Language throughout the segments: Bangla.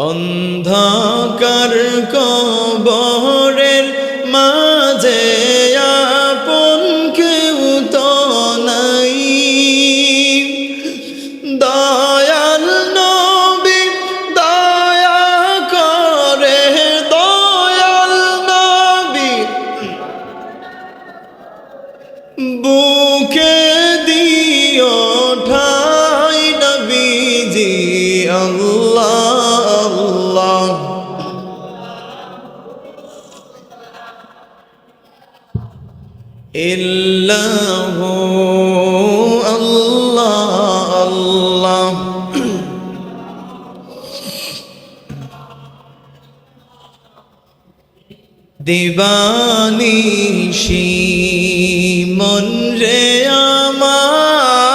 অন্ধকার কবরের মাঝে আপন কেউ তো নাই, দয়াল নবী দয়া করে, দয়াল নবী বুকে দিও ঠাই নবীজি। আল্লাহ আল্লাহ ইল্লাহু আল্লাহ আল্লাহ। দিবানিশি মন রে আমার,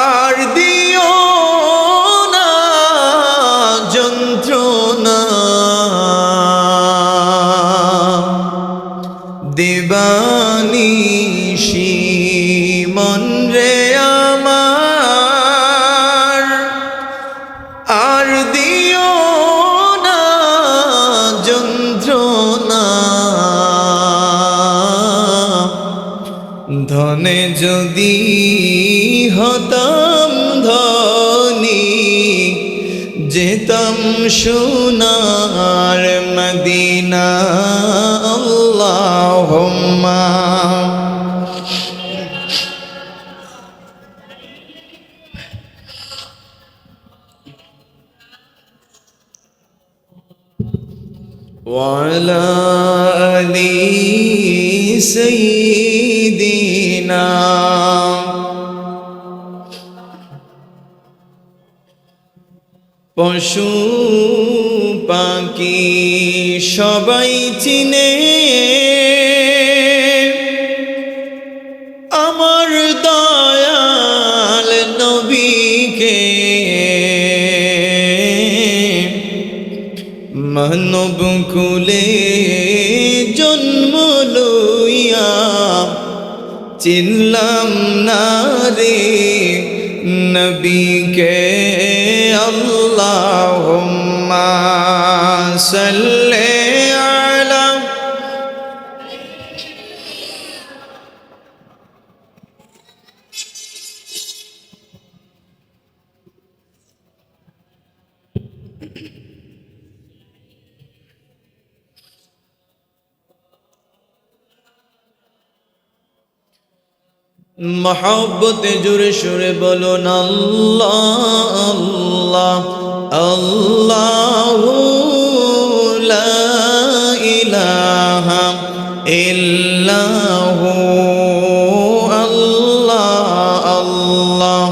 আর দিও না যন্ত্রণা, দিবানিশি মন রে আমার, আর দিও না যন্ত্রণা। ধনে যদি হতাম ধনী, যেতাম সোনার মদিনা। আল্লাহুম্মা ওয়ালা আলি সাইয়্যিদিনা। পশু পাখি সবাই চিনে আমার দয়াল নবীকে, মানব কুলে জন্ম লইয়া চিনলাম না রে নবীকে। আল্লাহুম্মা সাল্লি আলা মহব্বতে জোরে সুরে বলুন আল্লাহ আল্লাহ আল্লাহু লা ইলাহা ইল্লাহু আল্লাহ আল্লাহ।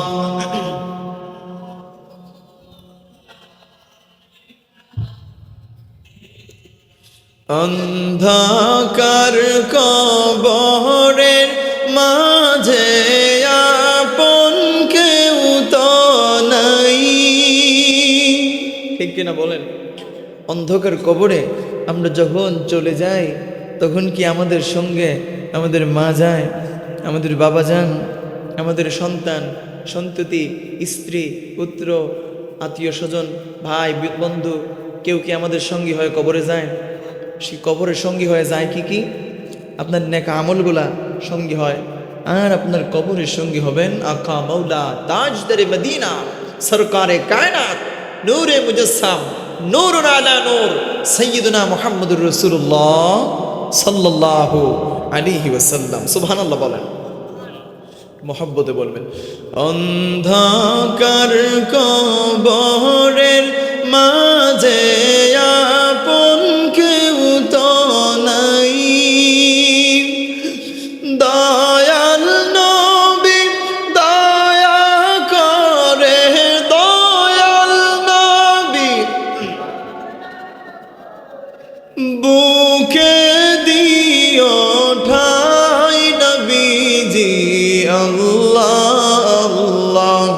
অন্ধকার কবরের মাঝে আপন কেউ তো নাই, ঠিক কিনা বলেন? অন্ধকার কবরে আমরা যখন চলে যাই তখন কি আমাদের সঙ্গে আমাদের মা যায়, আমাদের বাবা যান, আমাদের সন্তান সন্ততি স্ত্রী পুত্র আত্মীয় স্বজন ভাই বন্ধু কেউ কি আমাদের সঙ্গী হয়ে কবরে যায়? সেই কবরের সঙ্গী হয়ে যায় কি কি? আপনার নেকা আমলগুলা সঙ্গী হয়, আর আপনার কবরের সঙ্গী হবেন আকা মৌলা তাজদারে মদিনা সরকারে কায়নাত নূরে মুজাসসাম নূরুন আলা নূর সাইয়্যিদুনা মুহাম্মদুর রাসূলুল্লাহ সাল্লাল্লাহু আলাইহি ওয়াসাল্লাম। সুবহানাল্লাহ বলেন, মুহাব্বতে বলবেন। অন্ধকার কবরের মাঝে আপন কেউ তো নাই, দয়াল নবী দয়া করে, দয়াল নবী বুকে দিও ঠাই নবীজি। আল্লাহ আল্লাহ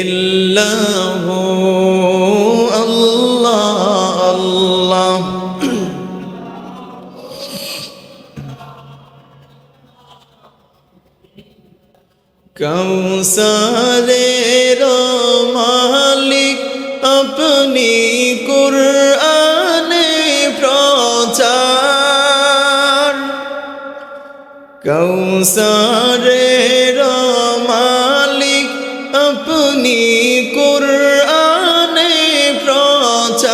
ইল্লাহু আল্লাহ আল্লাহ। কাউসারের মালিক আপনি, কুরআনে প্রচার। কাউসারের মালিক আপনি, কুরআনে প্রচার।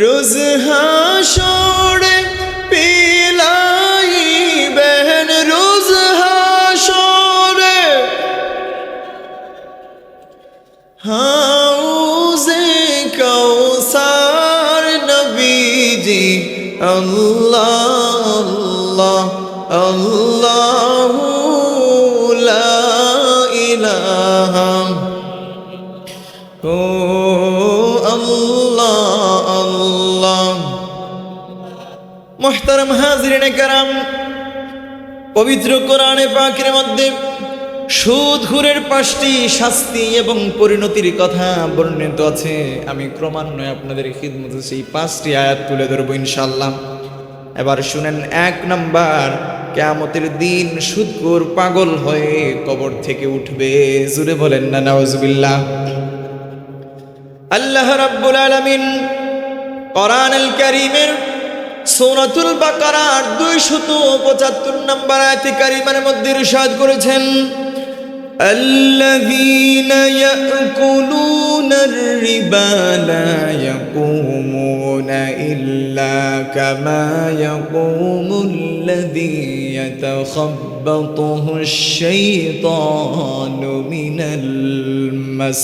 রোজ হাসরে পিলাইবেন, রোজ হাসরে হাউজে কাউসার নবীজি। আল্লাহ আল্লাহ আল্লাহু লা ইলাহা ও আল্লাহ আল্লাহ। মুহতারাম হাজিরিনে কেরাম, পবিত্র কোরআনে পাকের মধ্যে সুদখোরের 5টি শাস্তি এবং পরিণতির কথা বর্ণিত আছে। আমি ক্রমান্বয়ে আপনাদের খিদমতে সেই 5টি আয়াত তুলে ধরবো ইনশাআল্লাহ। এবার শুনেন, 1 নাম্বার, কিয়ামতের দিন সুদখোর পাগল হয়ে কবর থেকে উঠবে। জোরে বলেন না নাউজুবিল্লাহ। আল্লাহ রাব্বুল আলামিন কোরআনুল কারীমের সূরাতুল বাকারার 275 নম্বর আয়াতে কারিমার মধ্যে ইরশাদ করেছেন, الذين يأكلون الربا لا يقومون إلا كما يقوم الذي يتخبطه الشيطان من المس।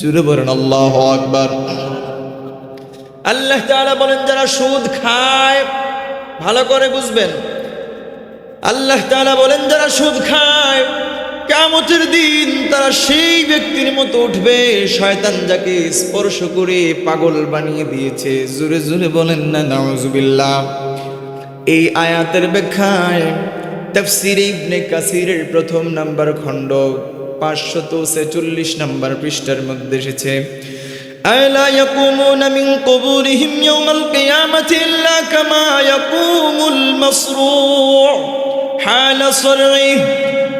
জুরবরন আল্লাহু আকবার। আল্লাহ তাআলা বলেন, যারা সুদ খায়, ভালো করে বুঝবেন, আল্লাহ তাআলা বলেন যারা সুদ খায় কিয়ামতের দিন তারা সেই ব্যক্তির মতো উঠবে শয়তান যাকে স্পর্শ করে পাগল বানিয়ে দিয়েছে। জোরে জোরে বলেন না নাউজুবিল্লাহ। এই আয়াতের ব্যাখ্যায় তাফসীর ইবনে কাসিরের 1ম নম্বর খণ্ড 546 নম্বর পৃষ্ঠার মধ্যে এসেছে, ألا يقومون من قبورهم يوم القيامة إلا كما يقوم المصروع حال صرعه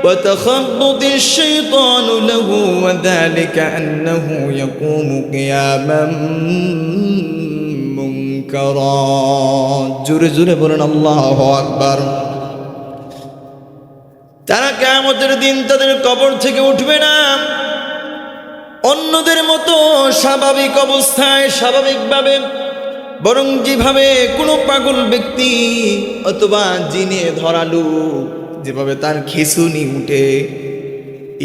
وتخبط الشيطان له وذلك أنه يقوم قياما منكرا। জোরে জোরে বলেন আল্লাহু আকবার। তারা কিয়ামতের দিন তাদের কবর থেকে উঠবে না অন্যদের মতো স্বাভাবিক অবস্থায়, স্বাভাবিকভাবে, বরং যেভাবে কোনো পাগল ব্যক্তি অথবা জিনে ধরালু যেভাবে তার খেসুনি উঠে,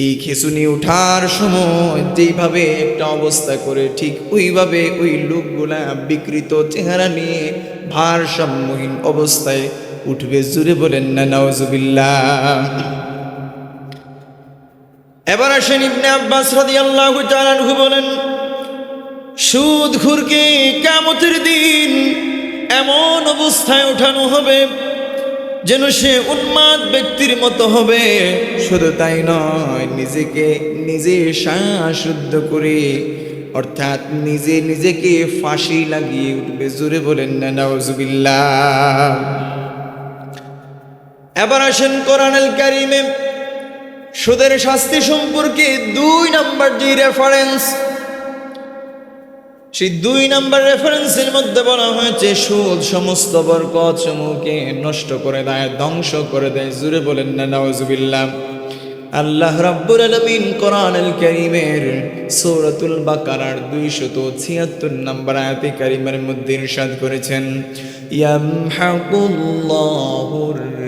এই খেসুনি উঠার সময় যেইভাবে একটা অবস্থা করে, ঠিক ওইভাবে ওই লোকগুলা বিকৃত চেহারা নিয়ে ভারসাম্যহীন অবস্থায় উঠবে। জোরে বলেন না নাউজুবিল্লাহ। এবার আসেন, ইবনে আব্বাস রাদিয়াল্লাহু তাআলা আনহু বলেন, সুদখোরকে কিয়ামতের দিন এমন অবস্থায় ওঠানো হবে যেন সে উন্মাদ ব্যক্তির মতো হবে। শুধু তাই নয়, নিজেকে নিজে শ্বাসরুদ্ধ করে, অর্থাৎ নিজে নিজেকে ফাঁসি লাগিয়ে উঠবে। জোরে বলেন না নাউজুবিল্লাহ। এবার আসেন কোরআনুল কারীমে সুদের শাস্তি সম্পর্কে 2 নম্বর যে রেফারেন্স, সেই 2 নম্বর রেফারেন্সের মধ্যে বলা হয়েছে সুদ সমস্ত বরকত সমূহকে নষ্ট করে দেয়, ধ্বংস করে দেয়। জোরে বলেন না নাউজুবিল্লাহ। আল্লাহ রাব্বুল আলামিন কোরআনুল কারীমের সূরাতুল বাকারার 276 নম্বর আয়াতে কারিমার মধ্যে ইরশাদ করেছেন, ইয়ামহাকুল্লাহুর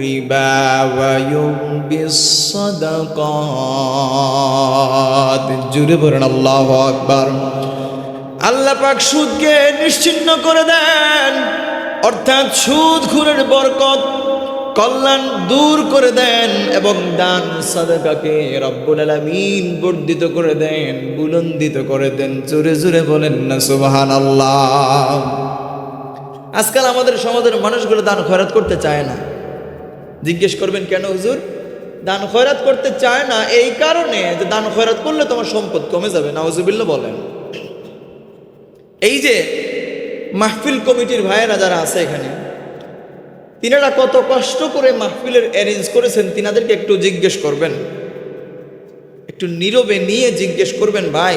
রিবা ওয়া ইউরবিস সাদাকাত। জোরে বলেন আল্লাহু আকবার। আল্লাহ পাক সুদকে নিশ্চিহ্ন করে দেন, অর্থাৎ সুদখোরের বরকত কল্যাণ দূর করে দেন এবং দান সাদাকাকে রব্বুল আলামিন বর্ধিত করে দেন, বুলন্দিত করে দেন। জোরে জোরে বলেন না সুবহানাল্লাহ। আজকাল আমাদের সমাজের মানুষগুলো দান খয়রাত করতে চায় না। জিজ্ঞেস করবেন কেন হুজুর? দান খয়রাত করতে চায় না এই কারণে যে দান খয়রাত করলে তোমার সম্পদ কমে যাবে। নাউজুবিল্লাহ বলেন। এই যে মাহফিল কমিটির ভাইয়েরা যারা আছে এখানে, তিনারা কত কষ্ট করে মাহফিলের অ্যারেঞ্জ করেছেন, তিনাদেরকে একটু জিজ্ঞেস করবেন, একটু নীরবে নিয়ে জিজ্ঞেস করবেন, ভাই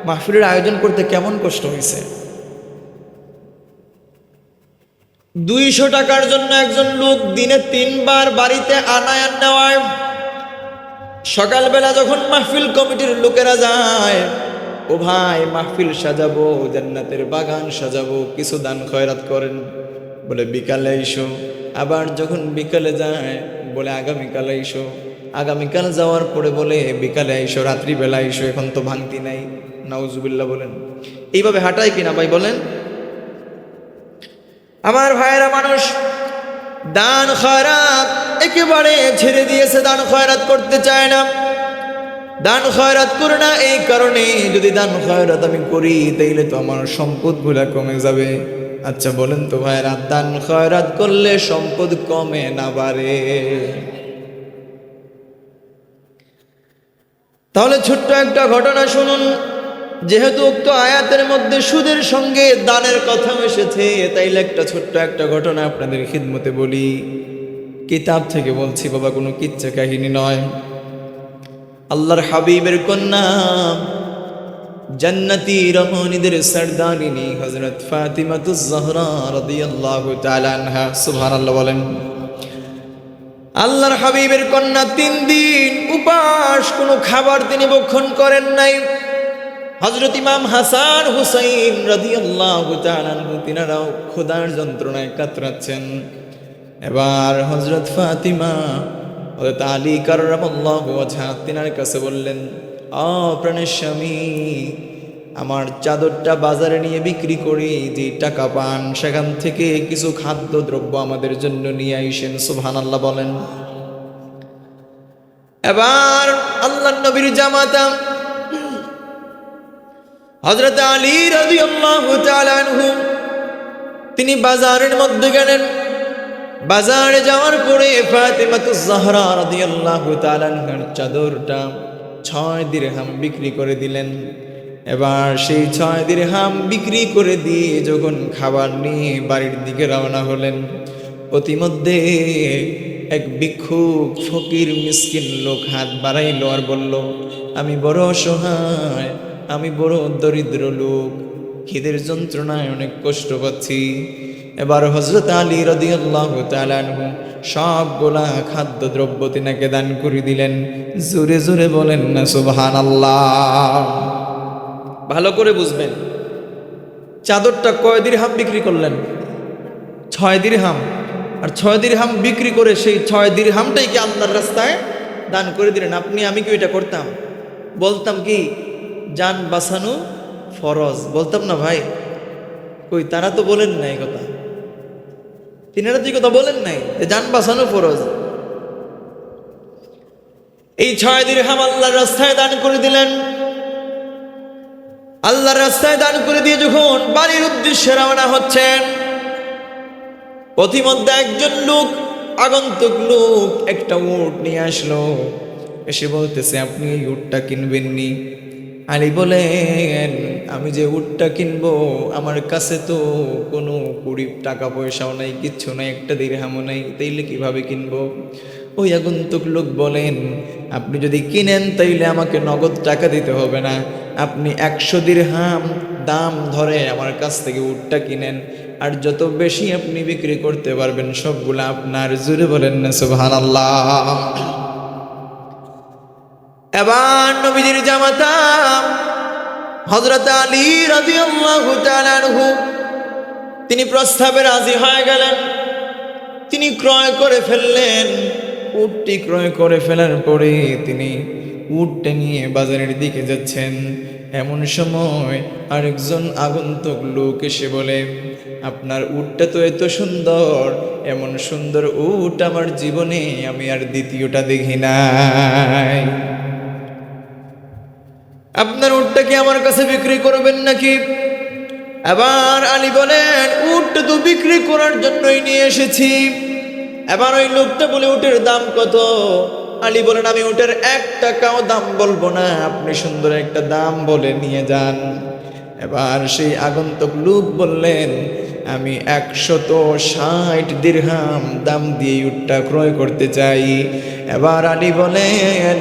মাহফিলের আয়োজন করতে কেমন কষ্ট হয়েছে। 200 টাকার জন্য একজন লোক দিনে 3 বার বাড়িতে আনায়ান নেওয়ায়, সকালবেলা যখন মাহফিল কমিটির লোকেরা যায়, ও ভাই মাহফিল সাজাবো, জান্নাতের বাগান সাজাবো, কিছু দান খয়রাত করেন, বলে বিকালে এসো। আবার যখন বিকালে যায় বলে আগামীকালে এসো, আগামীকাল যাওয়ার পরে বলে বিকালে এসো, রাত্রিবেলা এসো, এখন তো ভাঙতি নাই। নাউজুবিল্লাহ বলেন। এইভাবে হাঁটায় কিনা ভাই বলেন? আমার ভাইয়েরা, মানুষ দান খয়রাত একেবারে ছেড়ে দিয়েছে, দান খয়রাত করতে চায় না। দান খয়রাত করে না এই কারণে, যদি দান খয়রাত আমি করি তাইলে তো আমার সম্পদগুলা কমে যাবে। আচ্ছা বলেন তো ভাইয়েরা, দান খয়রাত করলে সম্পদ কমে না বাড়ে? তাহলে ছোট্ট একটা ঘটনা শুনুন। যেহেতু উক্ত আয়াতের মধ্যে সুদের সঙ্গে দানের কথা এসেছে, তাইলে একটা ছোট্ট একটা ঘটনা আপনাদের খিদমতে বলি। কিতাব থেকে বলছি বাবা, কোনো কিচ্ছা কাহিনী নয়। আল্লাহর হাবিবের কন্যা, জান্নাতি রমণীদের সরদারিনী হযরত ফাতিমাতুজ জহরা রাদিয়াল্লাহু তাআলা আনহা, সুবহানাল্লাহ বলেন। আল্লাহর হাবিবের কন্যা 3 দিন উপাস, কোনো খাবার তিনি ভক্ষণ করেন নাই। হযরত ইমাম হাসান হুসাইন রাদিয়াল্লাহু তাআলা আনহু তিনারাও ক্ষুধার যন্ত্রণায় কাতরাচ্ছেন। এবার হযরত ফাতিমা হযরত আলী কাররামাল্লাহু ওয়াজহা তিনার কাছে বললেন, প্রাণের স্বামী, আমার চাদরটা বাজারে নিয়ে বিক্রি করি, যে টাকা পান সেখান থেকে কিছু খাদ্যদ্রব্য আমাদের জন্য নিয়ে আইসেন। সুবহানাল্লাহ বলেন। এবার আল্লাহর নবীর জামাতা হযরত আলী রাদিয়াল্লাহু তাআলা আনহু তিনি বাজারের মধ্যে গেলেন। বাজারে যাওয়ার পরে ফাতিমাতুজ জহরা রাদিয়াল্লাহু তাআলা আনহার চাদরটা 6 দিরহাম বিক্রি করে দিলেন। এবার সেই 6 দিরহাম বিক্রি করে দিয়ে যখন খাবার নিয়ে বাড়ির দিকে রওনা হলেন, অতিমধ্যে এক ভিক্ষুক ফকির মিসকিন লোক হাত বাড়াইল আর বলল, আমি বড় অসহায়, আমি বড় দরিদ্র লোক, খিদের যন্ত্রণায় অনেক কষ্ট পাচ্ছি। এবার হযরত আলী রাদিয়াল্লাহু তাআলা আনহু সবগুলা খাদ্যদ্রব্য তিনাকে দান করে দিলেন। জোরে জোরে বলেন না সুবহানাল্লাহ। ভালো করে বুঝবেন, চাদরটা কয় দিরহাম বিক্রি করলেন? 6 দিরহাম। আর 6 দিরহাম বিক্রি করে সেই 6 দিরহামটাই কি আল্লাহর রাস্তায় দান করে দিলেন। আপনি আমি কি এটা করতাম? বলতাম কি জান বাঁচানো ফরজ, বলতাম না ভাই? কই, তারা তো বলেন নাই কথা, তিনারা তো কথা বলেন নাই যে জান বাঁচানো ফরজ। এই 6 দিরহাম আল্লাহর রাস্তায় দান করে দিলেন। আল্লাহর রাস্তায় দান করে দিয়ে যখন বাড়ির উদ্দেশ্যে রওনা হচ্ছেন, পথিমধ্যে একজন লোক, আগন্তুক লোক একটা উট নিয়ে আসলো। এসে বলতেছে, আপনি এই উটটা কিনবেন নি? আলী বলেন, আমি যে উটটা কিনবো আমার কাছে তো কোনো টাকা পয়সাও নাই, কিচ্ছু নাই, একটা দিরহামও নাই, তাইলে কিভাবে কিনবো? ওই আগন্তুক লোক বলেন, আপনি যদি কিনেন তাইলে আমাকে নগদ টাকা দিতে হবে না, আপনি 100 দিরহাম দাম ধরে আমার কাছ থেকে উটটা কিনেন, আর যত বেশি আপনি বিক্রি করতে পারবেন সবগুলা আপনার। জোরে বলেন না সুবহানাল্লাহ। এবার নবীজির জামাতা হযরত আলী রাদিয়াল্লাহু তাআলা আনহু তিনি প্রস্তাবে রাজি হয়ে গেলেন। তিনি ক্রয় করে ফেললেন। উটটি ক্রয় করে ফেলার পরে তিনি উটটা নিয়ে বাজারের দিকে যাচ্ছেন। এমন সময় আরেকজন আগন্তুক লোক এসে বলে, আপনার উটটা তো এত সুন্দর, এমন সুন্দর উট আমার জীবনে আমি আর দ্বিতীয়টা দেখি নাই। আপনার উটটা কি আমার কাছে বিক্রি করবেন নাকি? এবার আলী বলেন, উটটা তো বিক্রি করার জন্যই নিয়ে এসেছি। এবার ওই লোকটা বলে, উটের দাম কত? আলী বলেন, আমি উটের 1 টাকাও দাম বলবো না, আপনি সুন্দর একটা দাম বলে নিয়ে যান। এবার সেই আগন্তুক লোক বললেন, আমি 160 দিরহাম দাম দিয়ে উটটা ক্রয় করতে চাই। এবার আলী বলেন,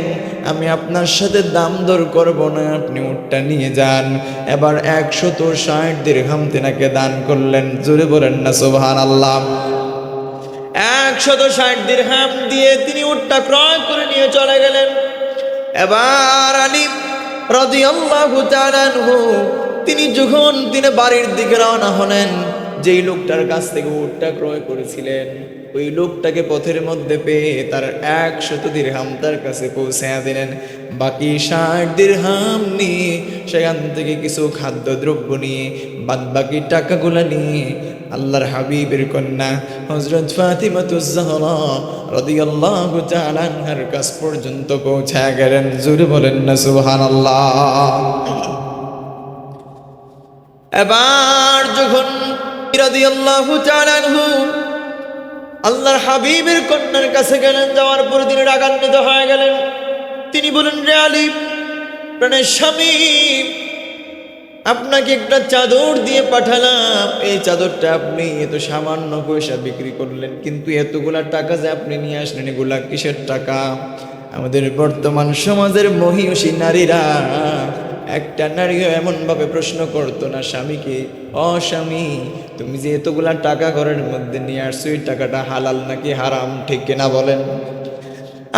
আমি আপনার সাথে দাম দর করব না, আপনি উটটা নিয়ে যান। এবার 160 দিরহাম তেনাকে দান করলেন। জোরে বলেন না সুবহানাল্লাহ। 160 দিরহাম দিয়ে তিনি উটটা ক্রয় করে নিয়ে চলে গেলেন। এবার আলী রাদিয়াল্লাহু তাআলা আনহু তিনি যখন বাড়ির দিকে রওনা হলেন, যেই লোকটার কাছ থেকে উটটা ক্রয় করেছিলেন ওই লোকটাকে পথের মধ্যে পেয়ে তার 100 দিরহাম তার কাছে পৌঁছায়া দিলেন। বাকি 60 দিরহাম নিয়ে সেখান থেকে কিছু খাদ্যদ্রব্য নিয়ে বাদ বাকি টাকাগুলো নিয়ে আল্লাহর হাবিবের কন্যা হযরত ফাতিমাতুজ জাহরা রাদিয়াল্লাহু তাআলা আনহার কাছ পর্যন্ত পৌঁছায়া গেলেন। জোরে বলেন না সুবহানাল্লাহ। এবার যখন রাদিয়াল্লাহু তাআলা আনহু আল্লাহর হাবিবের কন্যার কাছে গেলেন, যাওয়ার পর তিনি রাগান্বিত হয়ে গেলেন। তিনি বলেন, রে আলী, প্রাণের স্বামী, আপনাকে একটা চাদর দিয়ে পাঠালাম, এই চাদরটা আপনি এত সামান্য পয়সা বিক্রি করলেন, কিন্তু এতগুলা টাকা যে আপনি নিয়ে আসলেন, এগুলা কিসের টাকা? আমাদের বর্তমান সমাজের মহিষী নারীরা, একটা নারীও এমনভাবে প্রশ্ন করতো না স্বামীকে, ও স্বামী, তুমি যে এতগুলা টাকা ঘরের মধ্যে নিয়ে আসছো, এই টাকাটা হালাল নাকি হারাম, ঠিক কিনা বলেন?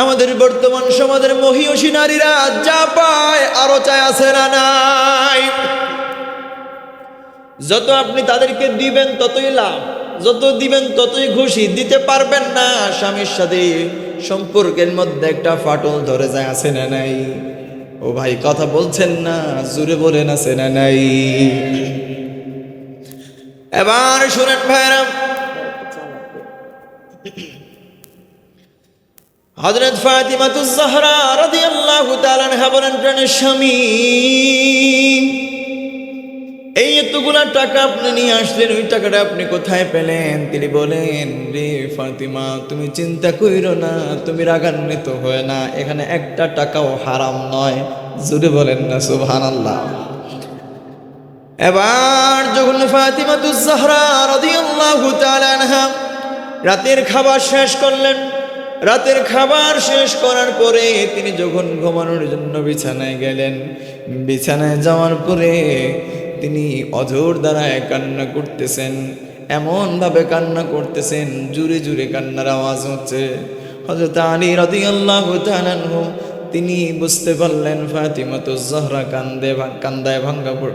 আমাদের বর্তমান সমাজের মহিষী নারীরা যা পায় আরো চায়, আছে না নাই? যত আপনি তাদেরকে দিবেন ততই লাভ, যত দিবেন ততই খুশি। দিতে পারবেন না, স্বামীর সাথে সম্পর্কের মধ্যে একটা ফাটল ধরে যায়, আছে না নাই? ও ভাই, কথা বলছেন না, জোরে বলেন, আছে না নাই? এবার শুনেন ভাইরা, হযরত ফাতিমাতুজ জাহরা রাদিয়াল্লাহু তাআলা আনহা বলেন, প্রাণের স্বামী, এই এতগুলা টাকা আপনি নিয়ে আসলেন, ওই টাকাটা আপনি কোথায় পেলেন? তিনি বলেন, রে ফাতিমা, তুমি চিন্তা কইরো না, তুমি রাগান্বিত হয় না, এখানে একটা টাকাও হারাম নয়। জোরে বলেন না সুবহানাল্লাহ। এবার যখন ফাতিমাতুজ জাহরা রাদিয়াল্লাহু তাআলা আনহা রাতের খাবার শেষ করলেন, রাতের খাবার শেষ করার পরে তিনি যখন ঘুমানোর জন্য বিছানায় গেলেন, বিছানায় যাওয়ার পরে তিনি অঝোর দ্বারায় কান্না করতেছেন, এমনভাবে কান্না করতেছেন, জুরে জুরে কান্নার আওয়াজ হচ্ছে। হযরত আলী রাদিয়াল্লাহু তাআলা আনহু তিনি বুঝতে পারলেন ফাতিমাতুজ জাহরা কান্দায়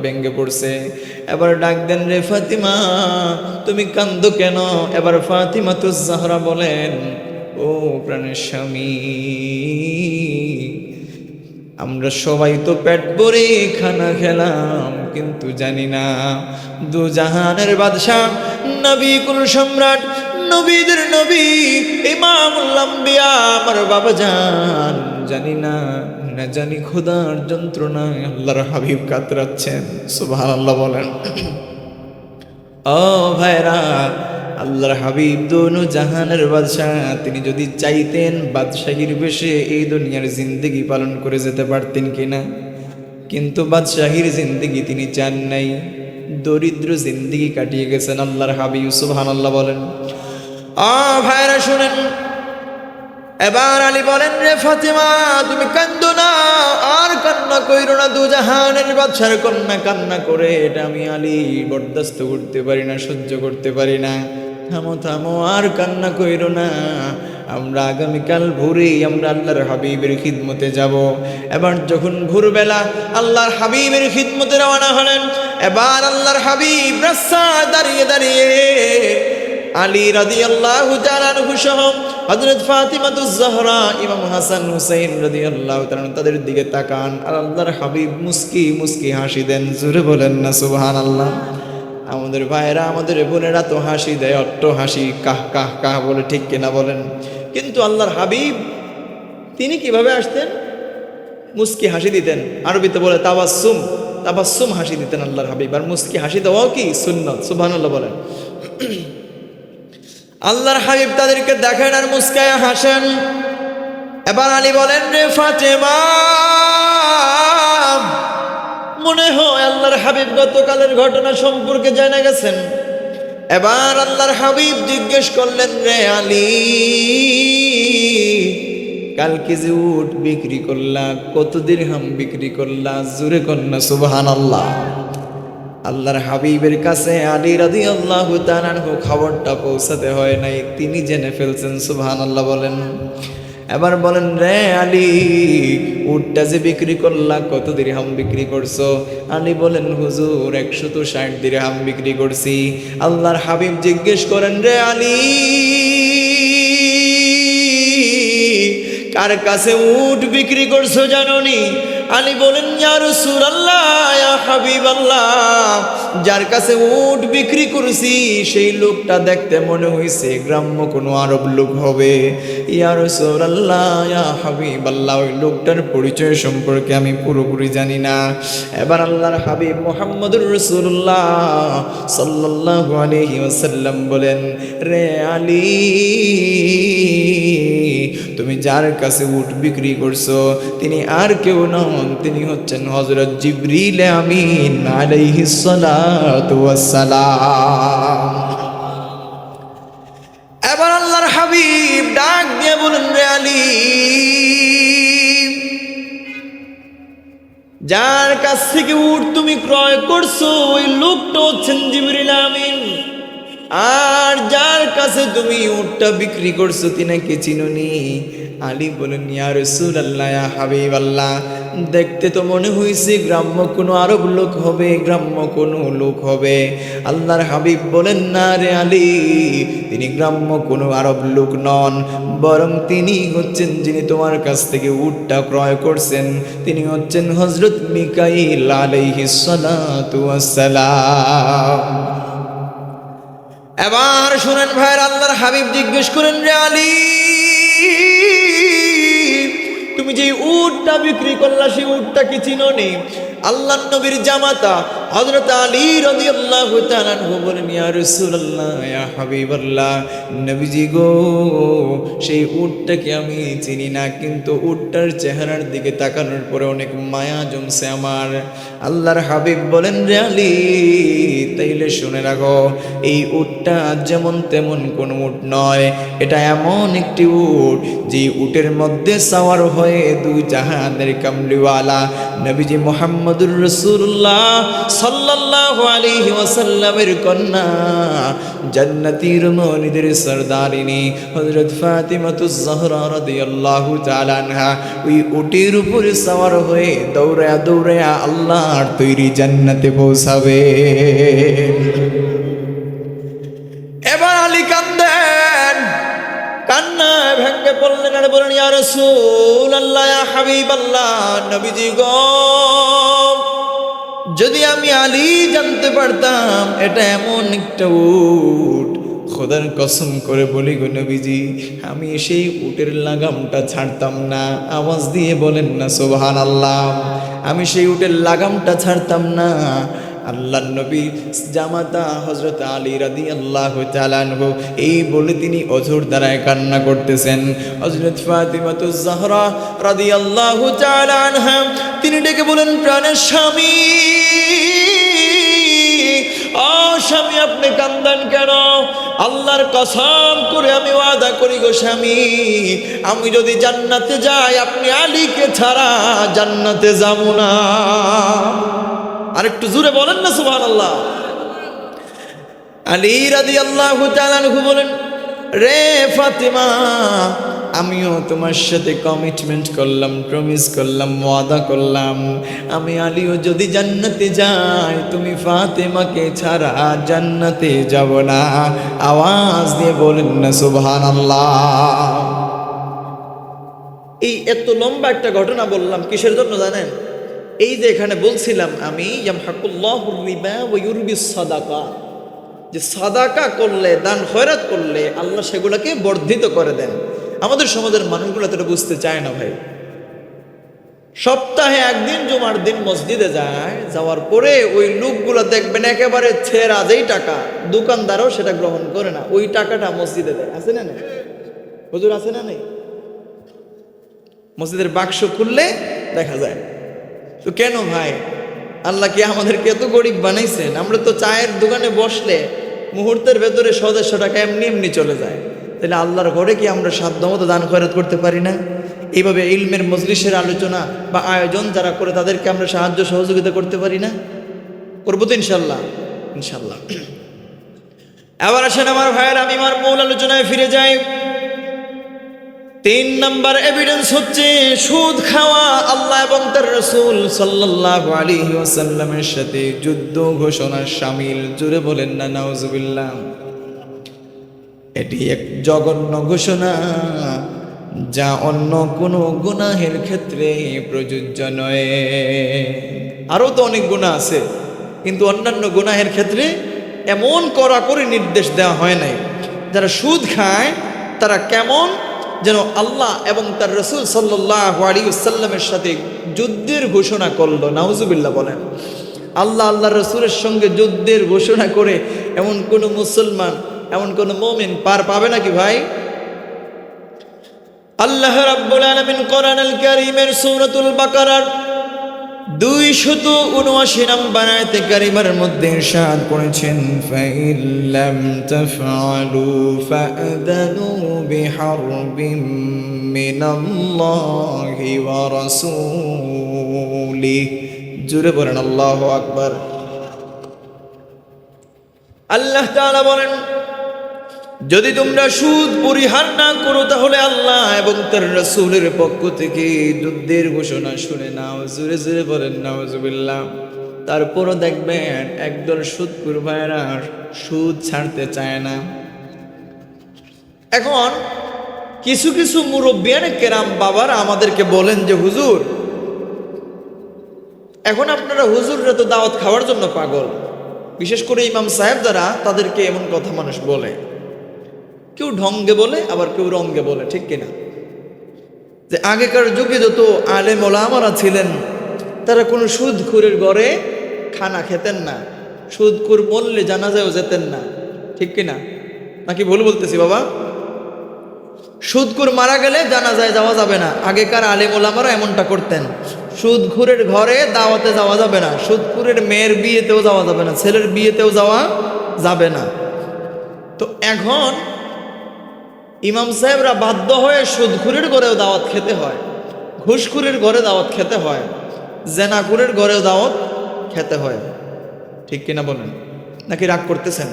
ভেঙে পড়ছে। এবার ডাক দেন, রে ফাতিমা, তুমি কান্দো কেন? এবার ফাতিমাতুজ জাহরা বলেন, ও প্রাণের স্বামী, আমরা সবাই তো পেট ভরে খানা খেলাম, কিন্তু জানি না দু জাহানের বাদশা, নবী কুল সম্রাট, নবীদের নবী, ইমামুল আম্বিয়া, আমার বাবা জান, জানি না, না জানি খোদার যন্ত্রণায় আল্লাহর হাবিব কাতরাচ্ছেন। সুবহানাল্লাহ বলেন। ও ভাইরা, আল্লাহর হাবিব দোনো জাহানের বাদশাহ, তিনি যদি চাইতেন বাদশাহীর বেশে এই দুনিয়ার জিন্দেগি পালন করে যেতে পারতেন কিনা, কিন্তু বাদশাহীর জিন্দেগি তিনি চান নাই, দরিদ্র জিন্দেগি কাটিয়ে গেছেন আল্লাহর হাবিব। সুবহানাল্লাহ বলেন। ভাইরা শুনেন, এবার আলী বলেন, রে ফাতিমা, তুমি কান্দো না, আর কান্না কইরো না, দু জাহানের বাদশার কন্যা কান্না করে, এটা আমি আলী বরদাস্ত করতে পারি না, সহ্য করতে পারি না। থামো থামো, আর কান্না কইরো না, আমরা আগামীকাল ভোরেই আমরা আল্লাহর হাবিবের খিদমতে যাব। এবার যখন ভোরবেলা আল্লাহর হাবিবের খিদমতে রওনা হলেন, এবার আল্লাহর হাবিব রাস্তায় দাঁড়িয়ে দাঁড়িয়ে আলী রাদিয়াল্লাহু তাআলা আনহু সহ হযরত ফাতিমাতুজ জাহরা, ইমাম হাসান হুসাইন রাদিয়াল্লাহু তাআলা তাদের দিকে তাকান, আর আল্লাহর হাবিব মুস্কি মুস্কি হাসি দেন। জোরে বলেন না সুবহানাল্লাহ। আমাদের ভাইরা, আমাদের বোনেরা তো হাসি দেয়, অট্ট হাসি, কাহ কাহ কাহ বলে, ঠিক কিনা বলেন? কিন্তু আল্লাহর হাবিব তিনি কিভাবে আসতেন? মুস্কি হাসি দিতেন। আরবিতে বলে তাবাসসুম, তাবাসসুম হাসি দিতেন আল্লাহর হাবিব। আর মুস্কি হাসি দেওয়াও কি সুন্নাত। সুবহানাল্লাহ বলেন। আল্লাহর হাবিব তাদেরকে দেখেন আর মুস্কায় হাসেন। এবার আলী বলেন, রে ফাতেমা, মনে হয় আল্লাহর হাবিব গতকালের ঘটনা সম্পর্কে জেনে গেছেন। এবার আল্লাহর হাবিব জিজ্ঞেস করলেন, রে আলী, কালকে যে উট বিক্রি করলা কত দিরহাম বিক্রি করলা? জোরে কন্যা সুবহানাল্লাহ। আল্লাহর হাবিবের কাছে আলী রাদিয়াল্লাহু তাআলা আনহু খবরটা পৌঁছাতে হয় নাই, তিনি জেনে ফেলছেন। সুবহানাল্লাহ বলেন। এবার বলেন, রে আলী, উটটা যে বিক্রি করলা কত দিরহাম বিক্রি করছো? আলী বলেন, হুজুর 160 দিরহাম বিক্রি করছি। আল্লাহর হাবিব জিজ্ঞেস করেন, রে আলী, কার কাছে উট বিক্রি করছো জানোনি? আলী বলেন, ইয়া রাসূলুল্লাহ, ইয়া হাবিবাল্লাহ, যার কাছে উট বিক্রি করেছি সেই লোকটা দেখতে মনে হইছে গ্রাম্য কোনো আরব লোক হবে। ইয়া রাসূলুল্লাহ, ইয়া হাবিবাল্লাহ, ওই লোকটার পরিচয় সম্পর্কে আমি পুরোপুরি জানি না। এবার আল্লাহর হাবিব মুহাম্মদুর রাসূলুল্লাহ সাল্লাল্লাহু আলাইহি ওয়াসাল্লাম বলেন, রে আলী, তুমি যার কাছে উট বিক্রি করছো তিনি আর কেউ নন, তিনি হচ্ছেন হযরত জিবরিল আমিন আলাইহিস সালাতু ওয়াস সালাম। এবার আল্লাহর হাবিব ডাক দিয়ে বলেন, রে আলী, যার কাছ থেকে উট তুমি ক্রয় করছো ওই লোকটা হচ্ছেন জিবরিল আমিন, আর যার কাছে তুমি উটটা বিক্রি করছো তিনাকে চিনোনি? আলী বলেন, ইয়া রাসূলুল্লাহ, ইয়া হাবিবাল্লাহ, দেখতে তো মনে হইছে গ্রাম্য কোনো আরব লোক হবে, গ্রাম্য কোনো লোক হবে। আল্লাহর হাবিব বলেন, না রে আলী, তিনি গ্রাম্য কোনো আরব লোক নন, বরং তিনি হচ্ছেন যিনি তোমার কাছ থেকে উটটা ক্রয় করছেন, তিনি হচ্ছেন হযরত মিকাইল আলাইহিস সালাতু ওয়াস সালাম। এবার শুনেন ভাইরা, আল্লাহর হাবিব জিজ্ঞেস করেন, রে আলী, তুমি যে উটটা বিক্রি করলা সেই উটটা কি চিনোনি? আল্লাহর নবীর জামাতা হযরত আলী রাদিয়াল্লাহু তাআলা আনহু বলেন, ইয়া রাসূলুল্লাহ, ইয়া হাবিবাল্লাহ, নবীজি গো, সেই উটটাকে আমি চিনি না, কিন্তু উটটার চেহারার দিকে তাকানোর পরে অনেক মায়া জমছে আমার। আল্লাহর হাবিব বলেন, রে আলী, তাইলে শুনে রাখো, এই উটটা যেমন তেমন কোন উট নয়, এটা এমন একটি উট যে উটের মধ্যে সাওয়ার হয়ে দুই জাহানের কামলিওয়ালা নবীজি মুহাম্মদুর রাসূলুল্লাহ সাল্লাল্লাহু আলাইহি ওয়াসাল্লামের কন্যা জান্নাতি রমণীদের সরদারিনী হযরত ফাতিমাতুজ জাহরা রাদিয়াল্লাহু তাআলা আনহা ওই উটের উপরে সাওয়ার হয়ে দৌড়ায়া দৌড়ায়া আল্লাহর তৈরি জান্নাতে পৌঁছাবে। এবার আলী কান্দেন, কান্নায় ভেঙে পড়লেন আর বলেন, ইয়া রাসূলুল্লাহ, ইয়া হাবিবাল্লাহ, নবীজি গো, যদি আমি আলী জানতে পারতাম এটা এমন একটা উট, খোদার কসম করে বলি গো নবীজি, আমি সেই উটের লাগামটা ছাড়তাম না। আওয়াজ দিয়ে বলেন না সুবহানাল্লাহ। আমি সেই উটের লাগামটা ছাড়তাম না। আল্লাহর নবী জামাতা হযরত আলী রাদিয়াল্লাহু তাআলা আনহু এই বলে তিনি অঝোর দ্বারায় কান্না করতেছেন। হযরত ফাতিমাতুজ জাহরা রাদিয়াল্লাহু তাআলা আনহা তিনি ডেকে বলেন, প্রাণের স্বামী, ও স্বামী, আপনি কান্দেন কেন? আল্লাহর কসম করে আমি ওয়াদা করি গো স্বামী, আমি যদি জান্নাতে যাই আপনি আলীকে ছাড়া জান্নাতে যাব না। আরেকটু জোরে বলেন না সুবহানাল্লাহ। আলী রাদিয়াল্লাহু তাআলা আনহু বলেন, রে ফাতিমা, আমিও তোমার সাথে কমিটমেন্ট করলাম, প্রমিস করলাম, ওয়াদা করলাম, আমি আলীও যদি জান্নাতে যাই তুমি ফাতিমাকে ছাড়া জান্নাতে যাব না। আওয়াজ দিয়ে বলেন না সুবহানাল্লাহ। এই এত লম্বা একটা ঘটনা বললাম কিসের জন্য জানেন? এই যে এখানে বলছিলাম আমি, ইয়ামহাকুল্লাহুর রিবা ওয়া ইউরবিস সাদাকা, যে সাদাকা করলে, দান খয়রাত করলে আল্লাহ সেগুলোকে বর্ধিত করে দেন। আমাদের সমাজের মানুষগুলো তো এটা বুঝতে চায় না ভাই। সপ্তাহে একদিন জুমার দিন মসজিদে যায়, যাওয়ার পরে ওই লোকগুলো দেখবেন একেবারে ছেঁড়া যেই টাকা, দোকানদারও সেটা গ্রহণ করে না, ওই টাকাটা মসজিদে দেয়। আছে না নেই হুজুর? আছে না নেই? মসজিদের বাক্স খুললে দেখা যায়। তো কেন ভাই? আল্লাহ কি আমাদেরকে এত গরিব বানাইছেন? আমরা তো চায়ের দোকানে বসলে মুহূর্তের ভেতরে 100-150 টাকা এমনি এমনি চলে যায়। তাহলে আল্লাহর ঘরে কি আমরা সাধ্যমতো দান খয়রাত করতে পারি না? এইভাবে ইলমের মজলিসের আলোচনা বা আয়োজন যারা করে তাদেরকে আমরা সাহায্য সহযোগিতা করতে পারি না? করবো তো ইনশাল্লাহ, ইনশাল্লাহ। এবার আসেন আমার ভাইয়ের, আমি আমার মূল আলোচনায় ফিরে যাই। 3 নম্বর এভিডেন্স হচ্ছে সুদ খাওয়া আল্লাহ এবং তার রাসূল সাল্লাল্লাহু আলাইহি ওয়াসাল্লামের সাথে যুদ্ধ ঘোষণার শামিল। জোরে বলেন না নাউজুবিল্লাহ। এটি এক জঘন্য ঘোষণা, যা অন্য কোনো গুনাহের ক্ষেত্রে প্রযোজ্য নয়। আরও তো অনেক গুনাহ আছে, কিন্তু অন্যান্য গুনাহের ক্ষেত্রে এমন কড়াকড়ি নির্দেশ দেওয়া হয় নাই। যারা সুদ খায় তারা কেমন যেন আল্লাহ এবং তার রাসূল সাল্লাল্লাহু আলাইহি ওয়াসাল্লামের সাথে যুদ্ধের ঘোষণা করলো। নাউজুবিল্লাহ বলেন। আল্লাহ আল্লাহর রাসূলের সঙ্গে যুদ্ধের ঘোষণা করে এমন কোন মুসলমান, এমন কোন মুমিন পার পাবে নাকি ভাই? আল্লাহ রাব্বুল আলামিন কোরআনুল কারীমের সূরাতুল বাকারার 279 নম্বর আয়াতে কারিমার মধ্যে ইরশাদ করেছেন, ফাইল্লাম তাফআলু ফাআযানু বিহারবিম মিনাল্লাহি ওয়া রাসূলিহি। জোরে বলেন আল্লাহু আকবার। আল্লাহ তাআলা বলেন, যদি তোমরা সুদ পরিহার না করো তাহলে আল্লাহ এবং তার রাসূলের পক্ষ থেকে যুদ্ধের ঘোষণা শুনে নাও। জোরে জোরে বলেন নাউজুবিল্লাহ। তারপরও দেখবেন একদল সুদখোর ভাইরা সুদ ছাড়তে চায় না। এখন কিছু কিছু মুরব্বিয়ানে কেরাম বাবারা আমাদেরকে বলেন যে হুজুর, এখন আপনারা হুজুররা তো দাওয়াত খাওয়ার জন্য পাগল। বিশেষ করে ইমাম সাহেব যারা, তাদেরকে এমন কথা মানুষ বলে। কেউ ঢঙ্গে বলে, আবার কেউ রঙ্গে বলে, ঠিক কিনা? যে আগেকার যুগে যত আলেম ওলামারা ছিলেন তারা কোনো সুদখোরের ঘরে খানা খেতেন না, সুদখোর মরলে জানাজায়ও যেতেন না, ঠিক কিনা? নাকি ভুল বলতেছি বাবা? সুদখোর মারা গেলে জানাজায় যাওয়া যাবে না। আগেকার আলেম ওলামারা এমনটা করতেন। সুদখোরের ঘরে দাওয়াতে যাওয়া যাবে না, সুদখোরের মেয়ের বিয়েতেও যাওয়া যাবে না, ছেলের বিয়েতেও যাওয়া যাবে না। তো এখন ইমাম সাহেবরা বাধ্য হয়ে সুদখোরের ঘরেও দাওয়াত খেতে হয়, ঘুষখোরের ঘরে দাওয়াত খেতে হয়, জেনাখোরের ঘরেও দাওয়াত খেতে হয়, ঠিক কিনা বলেন? নাকি রাগ করতেছেন?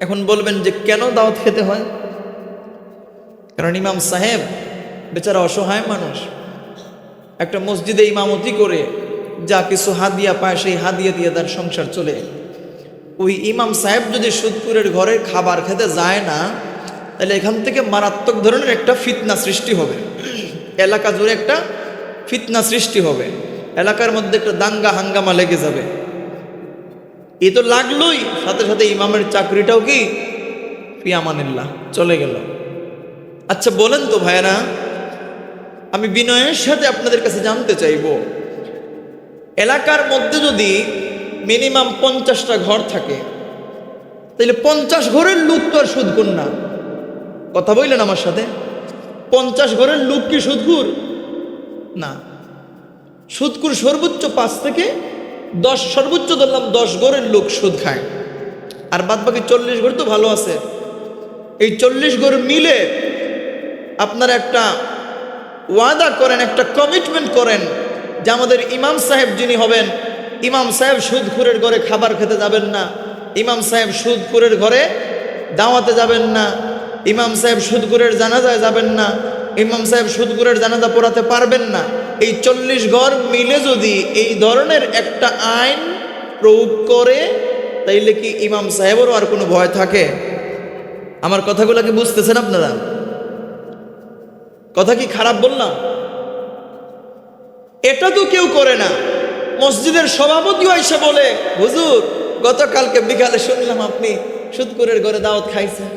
এখন বলবেন যে কেন দাওয়াত খেতে হয়? কারণ ইমাম সাহেব বেচারা অসহায় মানুষ, একটা মসজিদে ইমামতি করে যা কিছু হাদিয়া পায় সেই হাদিয়া দিয়ে তার সংসার চলে। ওই ইমাম সাহেব যদি সুদখোরের ঘরে খাবার খেতে যায় না, তাহলে এখান থেকে মারাত্মক ধরনের একটা ফিতনা সৃষ্টি হবে, এলাকা জুড়ে একটা ফিতনা সৃষ্টি হবে, এলাকার মধ্যে একটা দাঙ্গা হাঙ্গামা লেগে যাবে। এ তো লাগলোই, সাথে সাথে ইমামের চাকরিটাও কি ফি আমানিল্লাহ চলে গেল। আচ্ছা বলেন তো ভাইরা, আমি বিনয়ের সাথে আপনাদের কাছে জানতে চাইব, এলাকার মধ্যে যদি মিনিমাম 50টা ঘর থাকে, তাহলে 50 ঘরের লোক তো আর সুদখোর না। কথা বললেন আমার সাথে? 50 ঘরের লোক কি সুদখোর না? সুদখোর সর্বোচ্চ 5 থেকে 10, সর্বোচ্চ ধরলাম 10 ঘরের লোক সুদ খায়, আর বাদ বাকি 40 ঘর তো ভালো আছে। এই 40 ঘর মিলে আপনারা একটা ওয়াদা করেন, একটা কমিটমেন্ট করেন যে আমাদের ইমাম সাহেব যিনি হবেন, ইমাম সাহেব সুদখোরের ঘরে খাবার খেতে যাবেন না, ইমাম সাহেব সুদখোরের ঘরে দাওয়াতে যাবেন না, ইমাম সাহেব সুদখোরের জানাজায় যাবেন না, ইমাম সাহেব সুদখোরের জানাজা পড়াতে পারবেন না। এই 40 ঘর মিলে যদি এই ধরনের একটা আইন প্রয়োগ করে, তাইলে কি ইমাম সাহেবেরও আর কোনো ভয় থাকে? আমার কথাগুলো কি বুঝতেছেন আপনারা? কথা কি খারাপ বললাম? এটা তো কেউ করে না। মসজিদের সভাপতিও এসে বলে, হুজুর গতকালকে বিকালে শুনলাম আপনি সুদখোরের ঘরে দাওয়াত খাইছেন।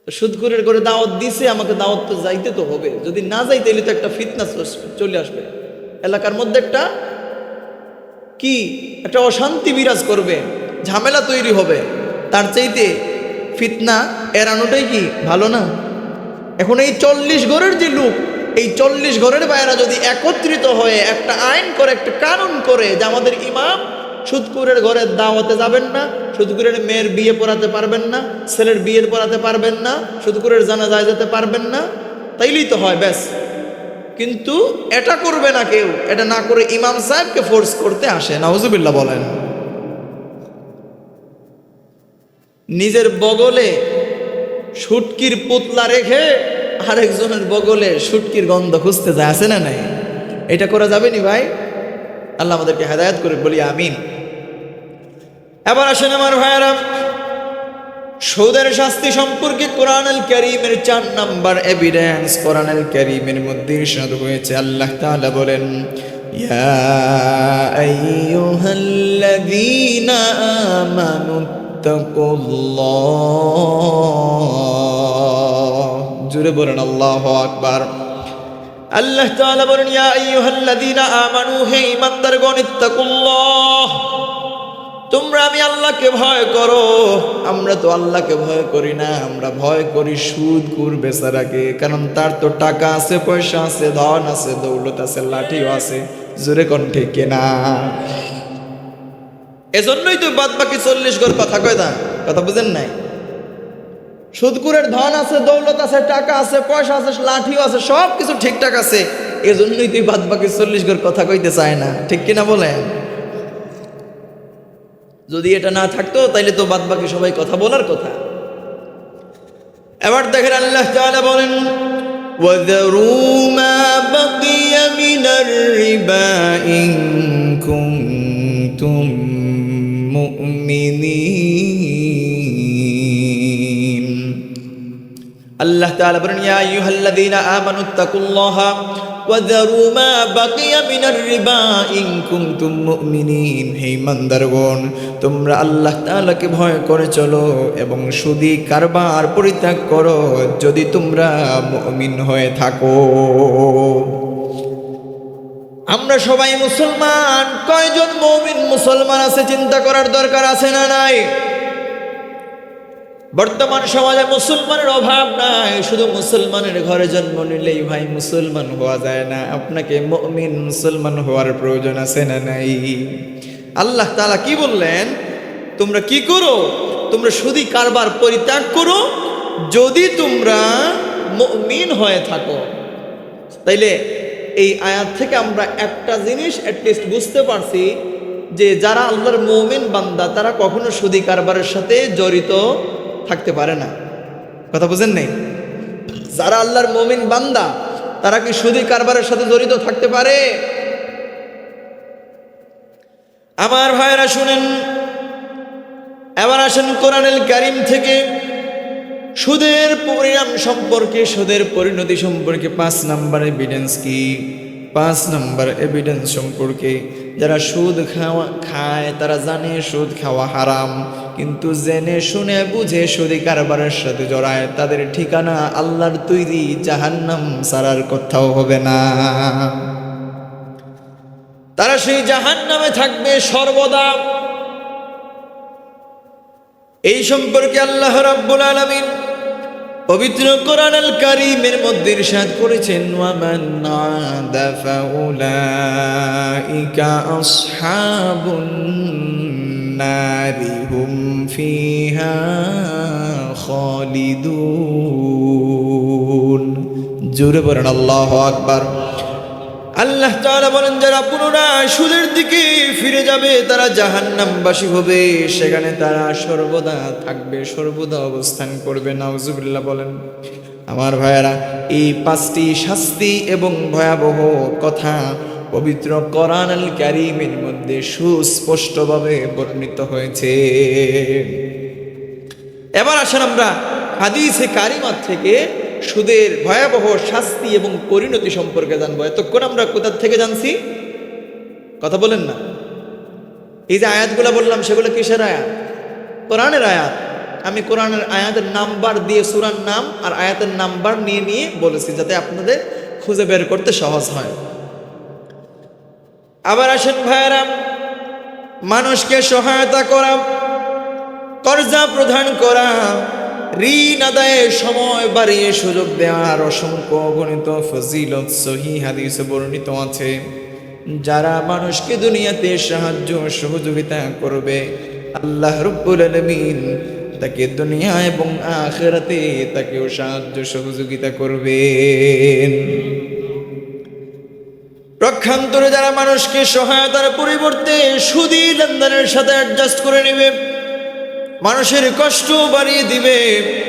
সুদখোরের ঘরে দাওয়াত দিছে, আমাকে দাওয়াত তো যাইতে তো হবে, যদি না যাই তাহলে তো একটা ফিতনা চলে আসবে, এলাকার মধ্যে একটা কি একটা অশান্তি বিরাজ করবে, ঝামেলা তৈরি হবে। তার চাইতে ফিতনা এড়ানোটাই কি ভালো না? এখন এই 40 ঘরের যে লোক, এই 40 ঘরের বাইরা যদি একত্রিত হয়ে একটা আইন করে, একটা কানুন করে যে আমাদের ইমাম সুদকুরের ঘরে দাওয়াতে যাবেন না, সুদকুরের মেয়ের বিয়ে পড়াতে পারবেন না, ছেলের বিয়ে পড়াতে পারবেন না, সুদকুরের জানাজায় যেতে পারবেন না, তাইলেই তো হয় ব্যাস। কিন্তু এটা করবে না কেউ, এটা না করে ইমাম সাহেবকে ফোর্স করতে আসে। নাউজুবিল্লাহ বলেন। নিজের বগলে শুটকির পুতলা রেখে আরেকজনের বগলে শুটকির গন্ধ খুঁজতে যায়, আছে না নাই? এটা করা যাবে নি ভাই? আল্লাহ আমাদেরকে হেদায়েত করে, বলি আমিন। এবার আসেন আমার ভাইয়েরা, সুদের শাস্তি সম্পর্কে কোরআনুল কারীমের 4 নাম্বার এভিডেন্স, কোরআনুল কারীমের মধ্যে ইরশাদ হয়েছে, আল্লাহ তাআলা বলেন, ইয়া আইয়ুহাল্লাযীনা আমানুত্তাকুল্লাহ। জোরে বলেন আল্লাহু আকবার। আল্লাহ তাআলা বলেন, ইয়া আইয়ুহাল্লাযীনা আমানু, হে ঈমানদারগণ, ইত্তাকুল্লাহ, তোমরা আমি আল্লাহকে ভয় করো। আমরা তো আল্লাহকে ভয় করি না, আমরা ভয় করি সুদখোর বেচারাকে, কারণ তার তো টাকা আছে, পয়সা আছে, ধন আছে, দৌলত আছে, লাঠিও আছে। জোরে কোন ঠিক কিনা? এজন্যই তো বাদ বাকি 40 ঘর কথা কয় না, কথা বুঝেন নাই? সুদখোরের ধন আছে, দৌলত আছে, টাকা আছে, পয়সা আছে, লাঠিও আছে, সব কিছু ঠিকঠাক আছে, এজন্যই তুই বাদ বাকি 40 ঘর কথা কইতে চায় না, ঠিক কিনা বলেন? যদি এটা না থাকতো তাইলে তো বাদ বাকি সবাই কথা বলার কথা। এবার দেখেন আল্লাহ তাআলা বলেন, ওয়াযারু মা বাকিয়া মিনার রিবা ইন কুনতুম মুমিনিন। আল্লাহ তাআলা বলেন, ইয়া আইয়ুহাল্লাযীনা আমানুত্তাকুল্লাহা ওয়াযারু মা বাকিয়া মিনার রিবা ইন কুনতুম মুমিনিন। হে ঈমানদারগণ, তোমরা আল্লাহ তাআলাকে ভয় করে চলো এবং সুদী কারবার পরিত্যাগ করো যদি তোমরা মুমিন হয়ে থাকো। আমরা সবাই মুসলমান, কয়জন মুমিন মুসলমান আছে চিন্তা করার দরকার আছে না নাই? বর্তমান সমাজে মুসলমানের অভাব নাই, শুধু মুসলমানের ঘরে জন্ম নিলেই ভাই মুসলমান হওয়া যায় না, আপনাকে মুমিন মুসলমান হওয়ার প্রয়োজন আছে না নাই? আল্লাহ তাআলা কি বললেন? তোমরা কি করো? তোমরা সুদী কারবার পরিত্যাগ করো যদি তোমরা মুমিন হয়ে থাকো। তাইলে এই আয়াত থেকে আমরা একটা জিনিস অ্যাটলিস্ট বুঝতে পারছি যে যারা আল্লাহর মুমিন বান্দা তারা কখনো সুদী কারবারের সাথে জড়িত থাকতে পারে না। কথা বুঝেন নাই? যারা আল্লাহর মুমিন বান্দা তারা কি সুদী কারবারের সাথে জড়িত থাকতে পারে? আমার ভাইরা শুনেন, এবার আসেন কোরআনুল কারীম থেকে সুদের পরিণাম সম্পর্কে, সুদের পরিণতি সম্পর্কে 5 নাম্বার এভিডেন্স কি? 5 নাম্বার এভিডেন্স সম্পর্কে, যারা সুদ খায় তারা জানে সুদ খাওয়া হারাম, কিন্তু জেনে শুনে বুঝে সুদী কারবারের সাথে জড়ায়, তাদের ঠিকানা আল্লাহর তৈরি জাহান্নাম ছাড়ার কোথাও হবে না। তারা সেই জাহান্নামে থাকবে সর্বদা। এই সম্পর্কে আল্লাহ রাব্বুল আলামিন পবিত্র কোরআনুল কারীমের মধ্যে ইরশাদ করেছেন, ওয়ামান আদা ফাউলাইকা আসহাবুন নারি হুম ফিহা খালিদুন। জোরে বলেন আল্লাহু আকবার। আল্লাহ তাআলা বলেন, যারা পুনরায় সুদের দিকে ফিরে যাবে তারা জাহান্নামবাসী হবে, সেখানে তারা সর্বদা থাকবে, সর্বদা অবস্থান করবে। নাউজুবিল্লাহ বলেন। আমার ভাইয়েরা, এই 5টি শাস্তি এবং ভয়াবহ কথা পবিত্র কোরআনুল কারীমের মধ্যে সুস্পষ্টভাবে বর্ণিত হয়েছে। এবার আসেন আমরা হাদিসে কারিমা থেকে সুদের ভয়াবহ শাস্তি এবং পরিণতি সম্পর্কে জানবো। এতক্ষণ আমরা কোথা থেকে জানছি? কথা বলেন না। এই যে আয়াতগুলো বললাম সেগুলো কিসের আয়াত? কোরআনের আয়াত। আমি কোরআনের আয়াতের নাম্বার দিয়ে সূরার নাম আর আয়াতের নাম্বার নিয়ে নিয়ে বলেছি যাতে আপনাদের খুঁজে বের করতে সহজ হয়। আবার আসেন ভাইয়েরা, মানুষকে সহায়তা করা, কর্জা প্রদান করা, ঋণ আদায়ের সময় বাড়িয়ে সুযোগ দেওয়ার অসংখ্য অগণিত ফজিলত সহিহ হাদিসে বর্ণিত আছে। যারা মানুষকে দুনিয়াতে সাহায্য সহযোগিতা করবে, আল্লাহ রাব্বুল আলামিন তাকে দুনিয়া এবং আখিরাতে তাকেও সাহায্য সহযোগিতা করবেন। পক্ষান্তরে যারা মানুষকে সহায়তার পরিবর্তে সুদী লেনদেনের সাথে অ্যাডজাস্ট করে নেবে, মানুষের কষ্ট বাড়িয়ে দিবে,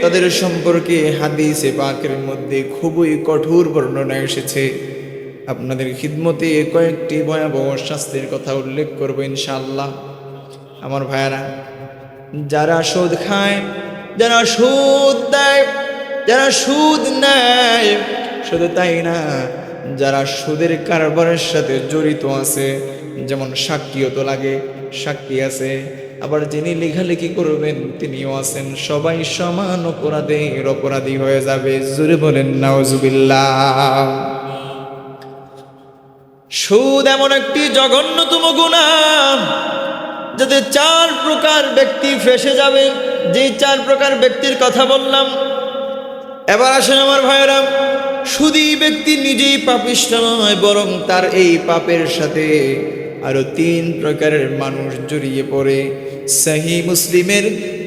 তাদের সম্পর্কে হাদিসে পাকের মধ্যে খুবই কঠোর বর্ণনা এসেছে। আপনাদের খিদমতে কয়েকটি ভয়াবহ শাস্তির কথা উল্লেখ করবো ইনশাআল্লাহ। আমার ভাইয়ারা, যারা সুদ খায়, যারা সুদ দেয়, যারা সুদ নেয়, শুধু তাই না, যারা সুদের কারবারের সাথে জড়িত আছে, যেমন সাক্ষীও তো লাগে, সাক্ষী আছে, আবার যিনি লেখালেখি করবেন তিনিও আছেন, সবাই সমান অপরাধী হয়ে যাবে। জোরে বলেন নাউজুবিল্লাহ। সুদ এমন একটি জঘন্যতম গুনাহ যাতে 4 প্রকার ব্যক্তি ফেঁসে যাবে। যে 4 প্রকার ব্যক্তির কথা বললাম, এবার আসেন আমার ভাইয়েরা, সুদী ব্যক্তি নিজেই পাপিষ্ঠ নয়, বরং তার এই পাপের সাথে আরো 3 প্রকারের মানুষ জড়িয়ে পড়ে। সহিহ মুসলিমের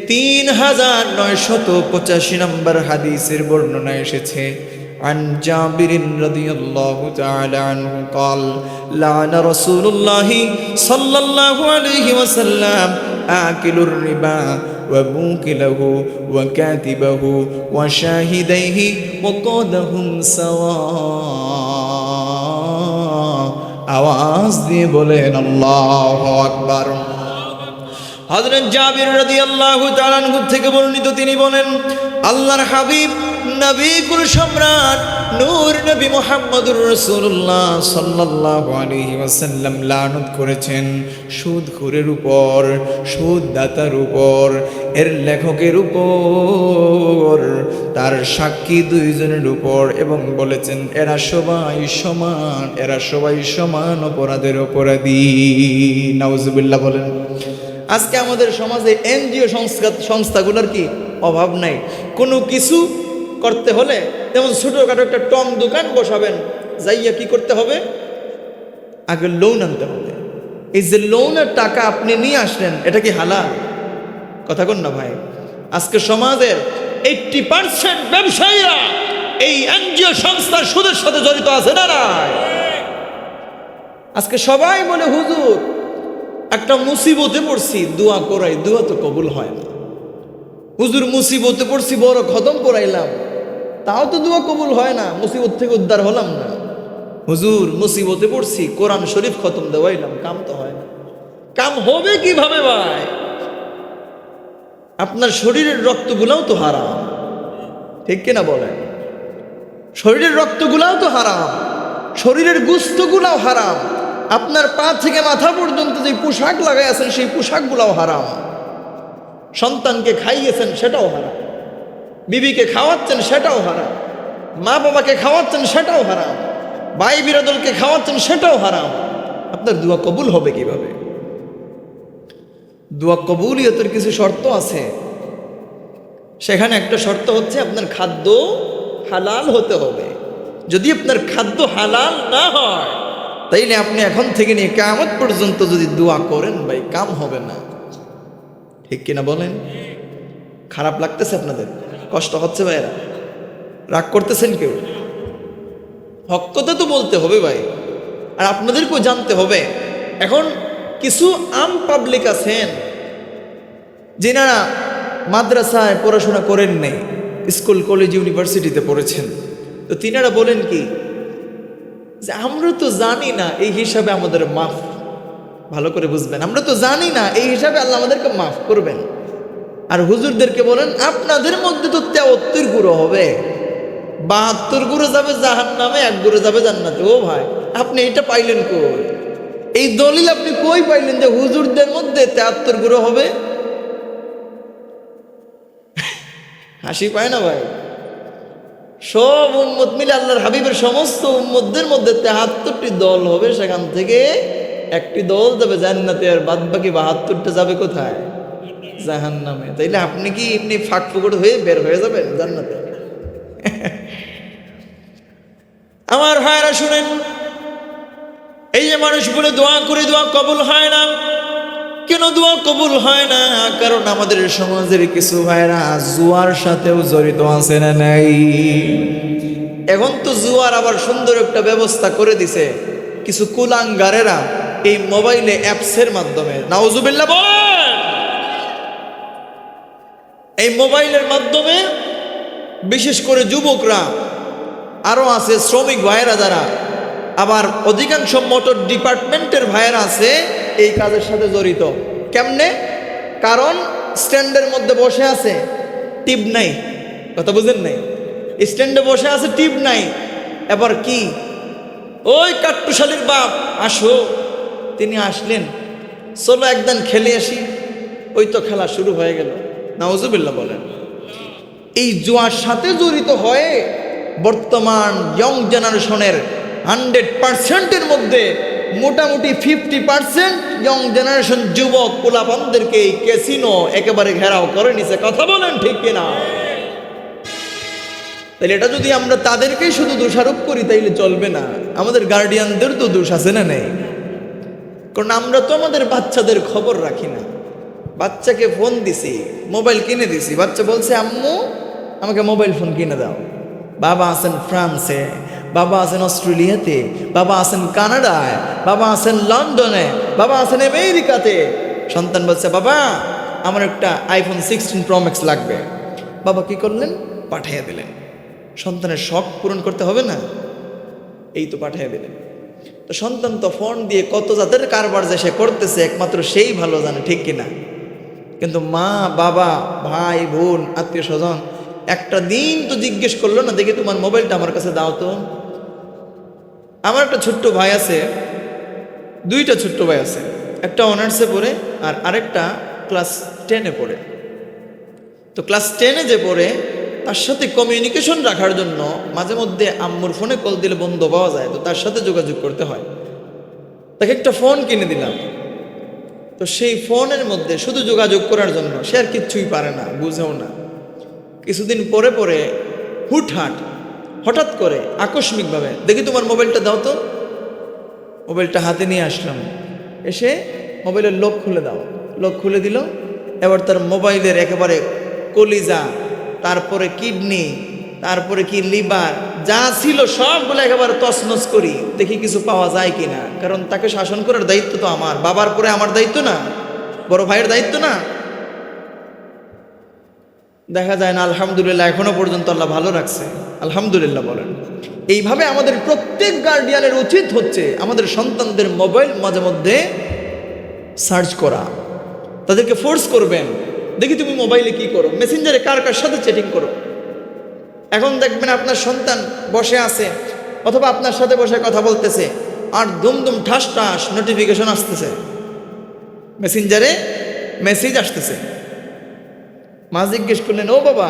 3985 নম্বর হাদিসের বর্ণনা এসেছে। عن جابر رضي الله تعالى عنه قال لعن رسول الله صلى الله عليه وسلم آكل الربا وموكله وكاتبه وشاهديه وقادهم سواء। আওয়াজ দিয়ে বলেন আল্লাহু আকবার। হযরত জাবির রাদিয়াল্লাহু তাআলা আনহু থেকে বর্ণিত, তিনি বলেন, আল্লাহর হাবিব নবী কুল সম্রাট নূর নবী মুহাম্মদুর রাসূলুল্লাহ সাল্লাল্লাহু আলাইহি ওয়াসাল্লাম লানত করেছেন সুদখোরের উপর, সুদদাতার উপর, এর লেখকের উপর, তার সাক্ষী 2 জনের উপর, এবং বলেছেন এরা সবাই সমান, এরা সবাই সমান অপরাধের অপরাধী। নাউজুবিল্লাহ বলেন। আজকে আমাদের সমাজে এনজিও সংস্থাগুলোর কি অভাব নাই? কোনো কিছু করতে হলে, যেমন ছোটোখাটো একটা টং দোকান বসাবেন, যাইয়া কি করতে হবে? আগে লোন আনতে হবে। এই যে লোনের টাকা আপনি নিয়ে আসলেন, এটা কি হালাল? কথা কন না ভাই। আজকে সমাজের 80% ব্যবসায়ীরা এই এনজিও সংস্থার সুদের সাথে জড়িত আছে না নাই? আজকে সবাই বলে হুজুর একটা মুসিবতে পড়ছি, দোয়া করাই, দোয়া তো কবুল হয় না। হুজুর মুসিবতে পড়ছি, বড় খতম পড়াইলাম, তাও তো দোয়া কবুল হয় না, মুসিবত থেকে উদ্ধার হলাম না। হুজুর মুসিবতে পড়ছি, কোরআন শরীফ খতম দেওয়াইলাম, কাম তো হয় না। কাম হবে কিভাবে ভাই? আপনার শরীরের রক্তগুলাও তো হারাম, ঠিক কিনা বলেন? শরীরের রক্তগুলাও তো হারাম, শরীরের গোশতগুলাও হারাম, আপনার পা থেকে মাথা পর্যন্ত যে পোশাক লাগাই আছেন সেই পোশাকগুলাও হারাম, সন্তানকে খাইয়েছেন সেটাও হারাম, বিবিকে খাওয়াচ্ছেন সেটাও হারাম, মা বাবাকে খাওয়াচ্ছেন সেটাও হারাম, ভাই বিরাদরকে খাওয়াচ্ছেন সেটাও হারাম। আপনার দোয়া কবুল হবে কিভাবে? দোয়া কবুলিয়তের কিছু শর্ত আছে। সেখানে একটা শর্ত হচ্ছে আপনার খাদ্য হালাল হতে হবে। যদি আপনার খাদ্য হালাল না হয়, তাইলে আপনি এখন থেকে নিয়ে কিয়ামত পর্যন্ত যদি দোয়া করেন ভাই, কাম হবে না। ঠিক কিনা বলেন? খারাপ লাগতেছে আপনাদের? কষ্ট হচ্ছে ভাইরা? রাগ করতেছেন কেউ? হক কথা তো বলতে হবে ভাই, আর আপনাদেরকেও জানতে হবে। এখন কিছু আম পাবলিক আছেন যিনারা মাদ্রাসায় পড়াশোনা করেন নাই, স্কুল কলেজ ইউনিভার্সিটিতে পড়েছেন, তো তিনারা বলেন কি যে আমরা তো জানি না, এই হিসাবে আমাদের মাফ। ভালো করে বুঝবেন, আমরা তো জানি না, এই হিসাবে আল্লাহ আমাদেরকে মাফ করবেন। আর হুজুরদেরকে বলেন আপনাদের মধ্যে তো 73 গুঁড়ো হবে, 72 গুঁড়ো যাবে জাহান্নামে, 1 গুঁড়ো যাবে জান্নাতে। ও ভাই, আপনি এটা পাইলেন কই? এই দলিল আপনি কই পাইলেন যে হুজুরদের মধ্যে 73 গুঁড়ো হবে? হাসি পায় না ভাই? সব উম্মত মিলে আল্লাহর হাবিবের সমস্ত উম্মতদের মধ্যে 73টি দল হবে, সেখান থেকে একটি দল যাবে জান্নাতে, আর বাদ বাকি 72টা যাবে কোথায়? জাহান্নামে। তাইলে আপনি কি এমনি ফাঁক ফুকট হয়ে বের হয়ে যাবেন জান্নাতে? আমার ভাইরা শুনেন, এই যে যে মানুষ বলে দোয়া করে দোয়া কবুল হয় না, কেন দোয়া কবুল হয় না? কারণ আমাদের সমাজের কিছু ভাইরা জুয়ার সাথেও জড়িত আছে না নাই? এখন তো জুয়ার আবার সুন্দর একটা ব্যবস্থা করে দিছে কিছু কুলাঙ্গারেরা এই মোবাইলে অ্যাপসের মাধ্যমে, নাউজুবিল্লাহ বলেন, এই মোবাইলের মাধ্যমে বিশেষ করে যুবকরা, আরো আছে শ্রমিক ভাইয়েরা যারা, আবার অধিকাংশ মোটর ডিপার্টমেন্টের ভাইয়েরা আছে এই কাজের সাথে জড়িত। কেমনে? কারণ স্ট্যান্ডের মধ্যে বসে আছে, টিপ নাই, কথা বুঝেন নাই? স্ট্যান্ডে বসে আছে, টিপ নাই, এবার কি ওই কাট্টুশালীর বাপ আসো, তিনি আসলেন, চলো একদিন খেলে আসি, ওই তো খেলা শুরু হয়ে গেল। নাউজুবিল্লাহ বলেন। এই জুয়ার সাথে জড়িত হয়ে বর্তমান ইয়ং জেনারেশনের 100%-এর মধ্যে মোটামুটি 50% ইয়ং জেনারেশন যুবক পোলাপানদেরকে এই ক্যাসিনো একেবারে ঘেরাও করে নিছে। কথা বলেন ঠিক কিনা? তাহলে এটা যদি আমরা তাদেরকেই শুধু দোষারোপ করি তাইলে চলবে না, আমাদের গার্ডিয়ানদের তো দোষ আছে না নেই? কারণ আমরা তো আমাদের বাচ্চাদের খবর রাখি না। বাচ্চাকে ফোন দিছি, মোবাইল কিনে দিছি, বাচ্চা বলছে আম্মু আমাকে মোবাইল ফোন কিনে দাও। বাবা আছেন ফ্রান্সে, বাবা আছেন অস্ট্রেলিয়াতে, বাবা আছেন কানাডায়, বাবা আছেন লন্ডনে, বাবা আছেন আমেরিকাতে। সন্তান বলছে বাবা আমার একটা আইফোন 16 Pro Max লাগবে। বাবা কি করলেন? পাঠিয়ে দিলেন। সন্তানের শখ পূরণ করতে হবে না? এই তো পাঠিয়ে দিলেন। তো সন্তান তো ফোন দিয়ে কত জাতের কারবার যে সে করতেছে একমাত্র সেই ভালো জানে, ঠিক কিনা? কিন্তু মা বাবা ভাই বোন আত্মীয় স্বজন একটা দিন তো জিজ্ঞেস করলো না, দেখি তোমার মোবাইলটা আমার কাছে দাও তো। আমার একটা ছোট্ট ভাই আছে, দুইটা ছোট্ট ভাই আছে, একটা অনার্সে পড়ে আর আরেকটা ক্লাস 10-এ পড়ে। তো ক্লাস 10-এ যে পড়ে তার সাথে কমিউনিকেশন রাখার জন্য মাঝে মধ্যে আম্মুর ফোনে কল দিলে বন্ধ পাওয়া যায়, তো তার সাথে যোগাযোগ করতে হয়। তাকে একটা ফোন কিনে দিলাম। তো সেই ফোনের মধ্যে শুধু যোগাযোগ করার জন্য, সে আর কিচ্ছুই পারে না, বুঝেও না। কিছুদিন পরে পরে হঠাৎ করে আকস্মিকভাবে দেখি তোমার মোবাইলটা দাও তো। মোবাইলটা হাতে নিয়ে আসলাম, এসে মোবাইলের লক খুলে দাও। লক খুলে দিল। এবার তার মোবাইলের একেবারে কলিজা, তারপরে কিডনি, তারপরে কি লিভার যা ছিল সবগুলো একেবারে তছনছ করি, দেখি কিছু পাওয়া যায় কিনা। কারণ তাকে শাসন করার দায়িত্ব তো আমার, বাবার পরে আমার দায়িত্ব না, বড় ভাইয়ের দায়িত্ব না? দেখা যায় না। আলহামদুলিল্লাহ এখনো পর্যন্ত আল্লাহ ভালো রাখছে, আলহামদুলিল্লাহ বলেন। এইভাবে আমাদের প্রত্যেক গার্ডিয়ানের উচিত হচ্ছে আমাদের সন্তানদের মোবাইল মাঝে মধ্যে সার্চ করা। তাদেরকে ফোর্স করবেন, দেখি তুমি মোবাইলে কি করো, মেসেঞ্জারে কার কার সাথে চ্যাটিং করো। এখন দেখবেন আপনার সন্তান বসে আছে অথবা আপনার সাথে বসে কথা বলতেছে, আর দুমদুম ঠাস ঠাস নোটিফিকেশন আসতেছে, মেসেঞ্জারে মেসেজ আসতেছে। মা জিজ্ঞেস করলেন, ও বাবা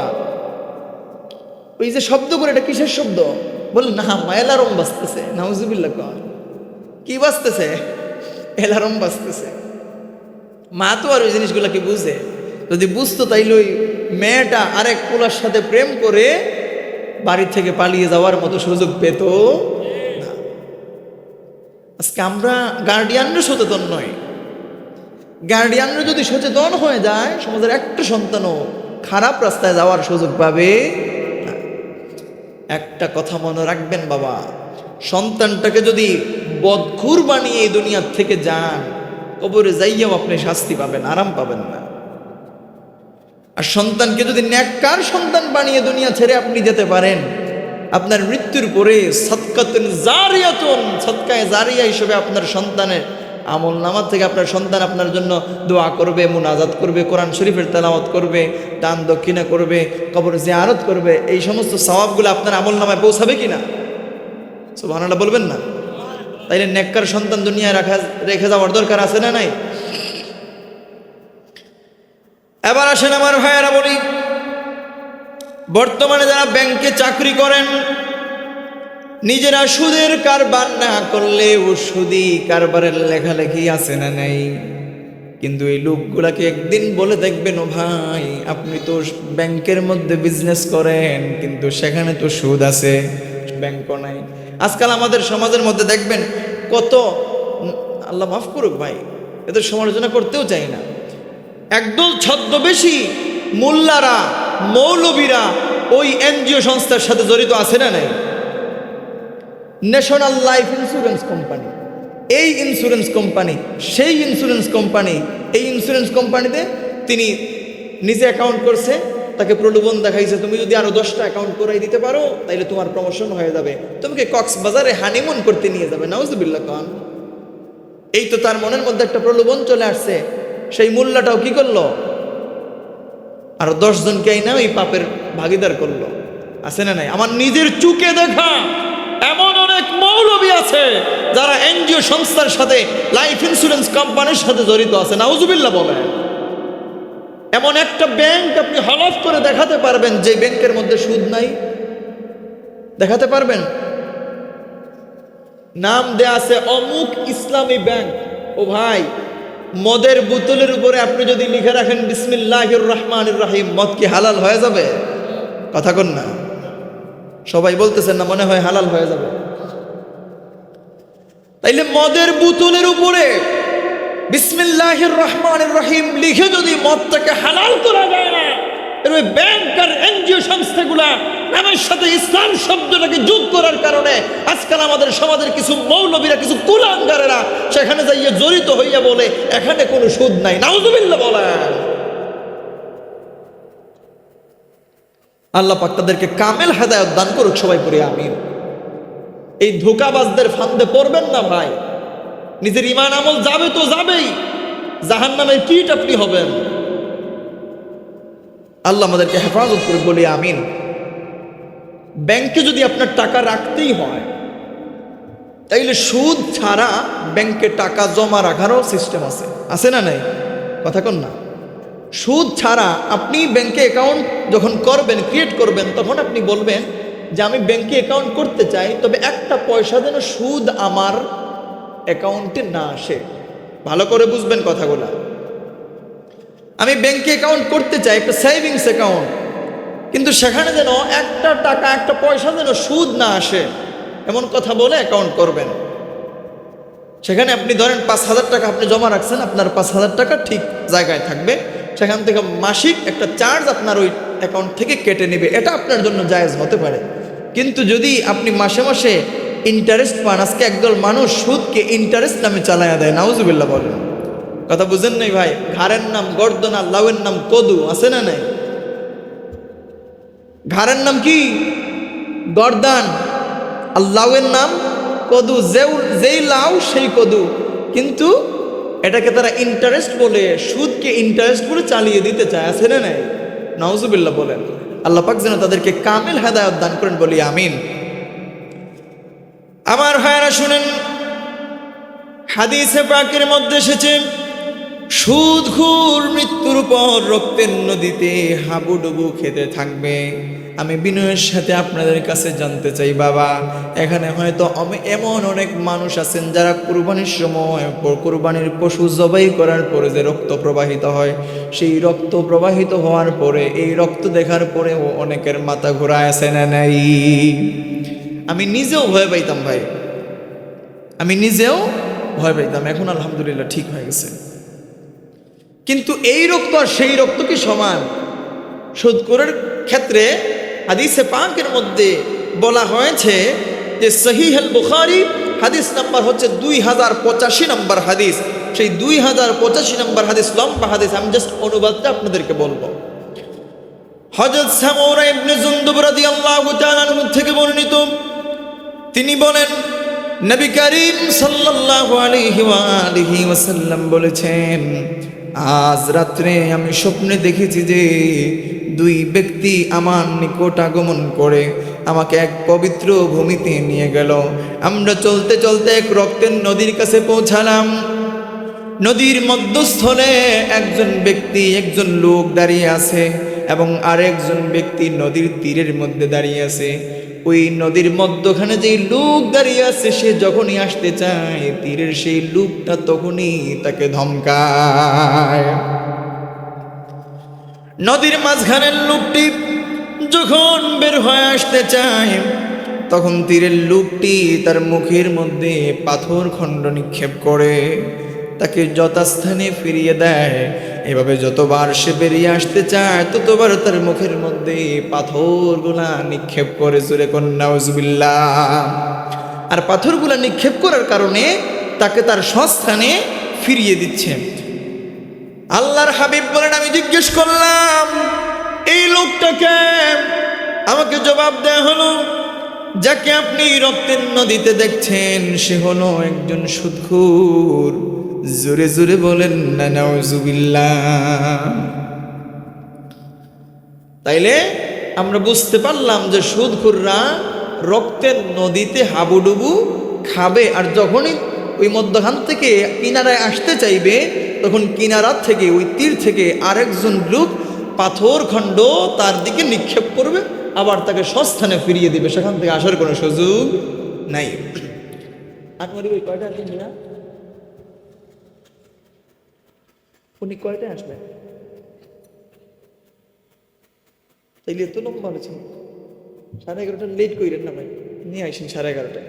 ওই যে শব্দ করে এটা কিসের শব্দ? বললেন না মা অ্যালার্ম বাজতেছে। নাউজুবিল্লাহ কর, কি বাজতেছে? অ্যালার্ম বাজতেছে। মা তো আর ওই জিনিসগুলো কি বুঝে? যদি বুঝতো তাইলে ওই মেয়েটা আরেক পোলার সাথে প্রেম করে বাড়ি থেকে পালিয়ে যাওয়ার মতো সুযোগ পেত না। আজকে আমরা গার্ডিয়ানরা সচেতন নয়। গার্ডিয়ানরা যদি সচেতন হয়ে যায়, সমাজের একটা সন্তানও খারাপ রাস্তায় যাওয়ার সুযোগ পাবে না। একটা কথা মনে রাখবেন বাবা, সন্তানটাকে যদি বদখুর বানিয়ে এই দুনিয়ার থেকে যান, কবরে যাইয়াও আপনি শাস্তি পাবেন, আরাম পাবেন না। আর সন্তানকে যদি নেককার সন্তান বানিয়ে দুনিয়া ছেড়ে আপনি যেতে পারেন, আপনার মৃত্যুর পরে সদকাতুন জারিয়াতুন, সদকায়ে জারিয়া হিসেবে আপনার সন্তানের আমল নামা থেকে আপনার সন্তান আপনার জন্য দোয়া করবে, মুনাজাত করবে, কোরআন শরীফের তেলাওয়াত করবে, দান দক্ষিণা করবে, কবর জিয়ারত করবে। এই সমস্ত সওয়াবগুলো আপনার আমল নামায় পৌঁছাবে কিনা? সুবহানাল্লাহ বলবেন না? তাইলে নেককার সন্তান দুনিয়ায় রেখে যাওয়ার দরকার আছে না নাই? এবার আসেন আমার ভাইয়েরা, বলি বর্তমানে যারা ব্যাংকে চাকরি করেন, নিজেরা সুদের কারবার না করলে ও সুদি কারবারের লেখালেখি আছে না নাই? কিন্তু এই লোকগুলাকে একদিন বলে দেখবেন, ও ভাই আপনি তো ব্যাংকের মধ্যে বিজনেস করেন, কিন্তু সেখানে তো সুদ আছে, ব্যাংকও নাই। আজকাল আমাদের সমাজের মধ্যে দেখবেন কত আল্লাহ মাফ করুক ভাই, এদের সমালোচনা করতেও চাই না। একদল ছদ্মবেশী মোল্লারা, মৌলবীরা ওই এনজিও সংস্থার সাথে জড়িত আছে না নাই? ন্যাশনাল লাইফ ইন্স্যুরেন্স কোম্পানি, এই ইন্স্যুরেন্স কোম্পানি, সেই ইন্স্যুরেন্স কোম্পানি, এই ইন্স্যুরেন্স কোম্পানিতে তিনি নিজে অ্যাকাউন্ট করছে, তাকে প্রলোভন দেখাইছে, তুমি যদি আরো 10টা অ্যাকাউন্ট করাই দিতে পারো তাইলে তোমার প্রমোশন হয়ে যাবে, তোমাকে কক্সবাজারে হানিমুন করতে নিয়ে যাবে। নাউজুবিল্লাহ খান। এই তো তার মনের মধ্যে একটা প্রলোভন চলে আসছে। সেই মোল্লাটাও কি করলো? আরো 10 জনকে না ওই পাপের ভাগিদার করলো। আছে না নাই? আমার নিজের চোখে দেখা এমন অনেক মৌলবী আছে যারা এনজিও সংস্থার সাথে, লাইফ ইন্স্যুরেন্স কোম্পানির সাথে জড়িত আছে। নাউজুবিল্লাহ বলেন। এমন একটা ব্যাংক আপনি হলফ করে দেখাতে পারবেন যে ব্যাংকের মধ্যে সুদ নাই? দেখাতে পারবেন? নাম দেয়া আছে অমুক ইসলামী ব্যাংক। ও ভাই, মদের বোতলের উপরে আপনি যদি লিখে রাখেন বিসমিল্লাহির রহমানির রহিম, মদ কি হালাল হয়ে যাবে? কথা কন না। সবাই বলতেছেন না, মনে হয় হালাল হয়ে যাবে। তাইলে মদের বোতলের উপরে বিসমিল্লাহির রহমানির রহিম লিখে যদি মদটাকে হালাল করা যায় না, এর ওই ব্যাংক আর এনজিও সংস্থাগুলা নামের সাথে ইসলাম শব্দটাকে যোগ করার কারণে আজকাল আমাদের সমাজের কিছু মৌলবীরা, কিছু কুলাঙ্গারেরা সেখানে যাইয়া জড়িত হইয়া বলে এখানে কোনো সুদ নাই। নাউজুবিল্লাহ বলেন। আল্লাহ পাক তাদেরকে কামেল হেদায়েত দান করুক, সবাই পড়ি আমিন। এই ধোঁকাবাজদের ফান্দে পড়বেন না ভাই। নিজের ঈমান আমল যাবে তো যাবেই, জাহান্নামের কীট আপনি হবেন। আল্লাহ আমাদেরকে হেফাজত করে বলি আমিন। ব্যাংকে যদি আপনার টাকা রাখতেই হয় তাইলে সুদ ছাড়া ব্যাংকে টাকা জমা রাখারও সিস্টেম আছে। আছে না নাই? কথা কন না। সুদ ছাড়া আপনি ব্যাংকে অ্যাকাউন্ট যখন করবেন, ক্রিয়েট করবেন, তখন আপনি বলবেন যে আমি ব্যাংকে অ্যাকাউন্ট করতে চাই, তবে একটা পয়সা যেন সুদ আমার অ্যাকাউন্টে না আসে। ভালো করে বুঝবেন কথাগুলা। আমি ব্যাংকে অ্যাকাউন্ট করতে চাই, একটা সেভিংস অ্যাকাউন্ট, কিন্তু সেখানে যেন একটা টাকা, একটা পয়সা যেন সুদ না আসে, এমন কথা বলে অ্যাকাউন্ট করবেন। সেখানে আপনি ধরেন 5,000 টাকা আপনি জমা রাখছেন, আপনার 5,000 টাকা ঠিক জায়গায় থাকবে, সেখান থেকে মাসিক একটা চার্জ আপনার ওই অ্যাকাউন্ট থেকে কেটে নেবে। এটা আপনার জন্য জায়েজ হতে পারে। কিন্তু যদি আপনি মাসে মাসে ইন্টারেস্ট পান, আজকে একদল মানুষ সুদকে ইন্টারেস্ট নামে চালায়া দেয়। নাউজুবিল্লাহ বলেন। কথা বুঝেন নাই ভাই? ঘাড়ের নাম গর্দন আর লাউয়ের নাম কদু। আছে না নাই? ঘাড়ের নাম কি? গর্দান, আর লাউয়ের নাম কদু। যেই লাউ সেই কদু, কিন্তু এটাকে তারা ইন্টারেস্ট বলে, সুদকে ইন্টারেস্ট বলে চালিয়ে দিতে চায়। আছে না নাই? নাউজুবিল্লাহ বলেন। আল্লাহ পাক যেন তাদেরকে কামিল হেদায়েত দান করেন, বলি আমিন। আমার ভাইরা শুনেন, হাদিসে পাকের মধ্যে এসেছে সুদখোর মৃত্যুর পর রক্তের নদীতে হাবুডুবু খেতে থাকবে। আমি বিনয়ের সাথে আপনাদের কাছে জানতে চাই বাবা, এখানে হয়তো এমন অনেক মানুষ আছেন যারা কুরবানির সময়, কুরবানির পশু জবাই করার পরে যে রক্ত প্রবাহিত হয়, সেই রক্ত প্রবাহিত হওয়ার পরে, এই রক্ত দেখার পরেও অনেকের মাথা ঘোরায়। আছে না নাই? আমি নিজেও ভয় পাইতাম ভাই, আমি নিজেও ভয় পাইতাম। এখন আলহামদুলিল্লাহ ঠিক হয়ে গেছে। কিন্তু এই রক্ত আর সেই রক্ত কি সমান? সুদখোরের ক্ষেত্রে হাদিসে পাকের মধ্যে বলা হয়েছে যে সহিহ আল বুখারী হাদিস নাম্বার হচ্ছে 2085 নম্বর হাদিস। সেই 2085 নম্বর হাদিস লম্বা হাদিস, আমি জাস্ট অনুবাদটা আপনাদেরকে বলবো। হযরত সামুরা ইবনে জুনদুব রাদিয়াল্লাহু তাআলা আনহু থেকে বর্ণিত, তিনি বলেন নবী করিম সাল্লাল্লাহু আলাইহি ওয়া আলিহি ওয়াসাল্লাম বলেছেন, আজ রাত্রে আমি স্বপ্নে দেখেছি যে দুই ব্যক্তি আমার নিকট আগমন করে আমাকে এক পবিত্র ভূমিতে নিয়ে গেল। আমরা চলতে চলতে এক রক্তের নদীর কাছে পৌঁছালাম। নদীর মধ্যস্থলে একজন ব্যক্তি, একজন লোক দাঁড়িয়ে আছে এবং আরেকজন ব্যক্তি নদীর তীরের মধ্যে দাঁড়িয়ে আছে। ওই নদীর মধ্যখানে যেই লোক দাঁড়িয়ে আছে, সে যখনই আসতে চায়, তীরের সেই লোকটা তখনই তাকে ধমকায়। নদীর মাঝখানের লোকটি যখন বের হয়ে আসতে চায়, তখন তীরের লোকটি তার মুখের মধ্যে পাথর খণ্ড নিক্ষেপ করে তাকে যথাস্থানে ফিরিয়ে দেয়। এভাবে যতবার সে বেরিয়ে আসতে চায় ততবার তার মুখের মধ্যে পাথরগুলা নিক্ষেপ করে, জোরে কোন নাউজুবিল্লাহ। আর পাথরগুলা নিক্ষেপ করার কারণে তাকে তার স্বস্থানে ফিরিয়ে দিচ্ছে। আল্লাহর হাবিব বলেন, আমি জিজ্ঞেস করলাম এই লোকটাকে, আমাকে জবাব দেয়া হলো যাকে আপনি রক্তের নদীতে দেখছেন সে হলো একজন সুদখোর। জোরে জোরে বলেন না নাউজুবিল্লাহ। তাইলে আমরা বুঝতে পারলাম যে সুদখোররা রক্তের নদীতে হাবুডুবু খাবে, আর যখনই ওই মধ্যখান থেকে কিনারায় আসতে চাইবে তখন কিনারা থেকে ওই তীর থেকে আরেকজন লোক পাথর খণ্ড তার দিকে নিক্ষেপ করবে, আবার তাকে স্বস্থানে ফিরিয়ে দিবে, সেখান থেকে আসার কোনো সুযোগ নাই। কয়টা আসবেন না, উনি কয়টায় আসবেন? তাইলে এত লম্বা হয়েছে, 11:30 লেট করেন না ভাই, নিয়ে আসেন 11:30টায়।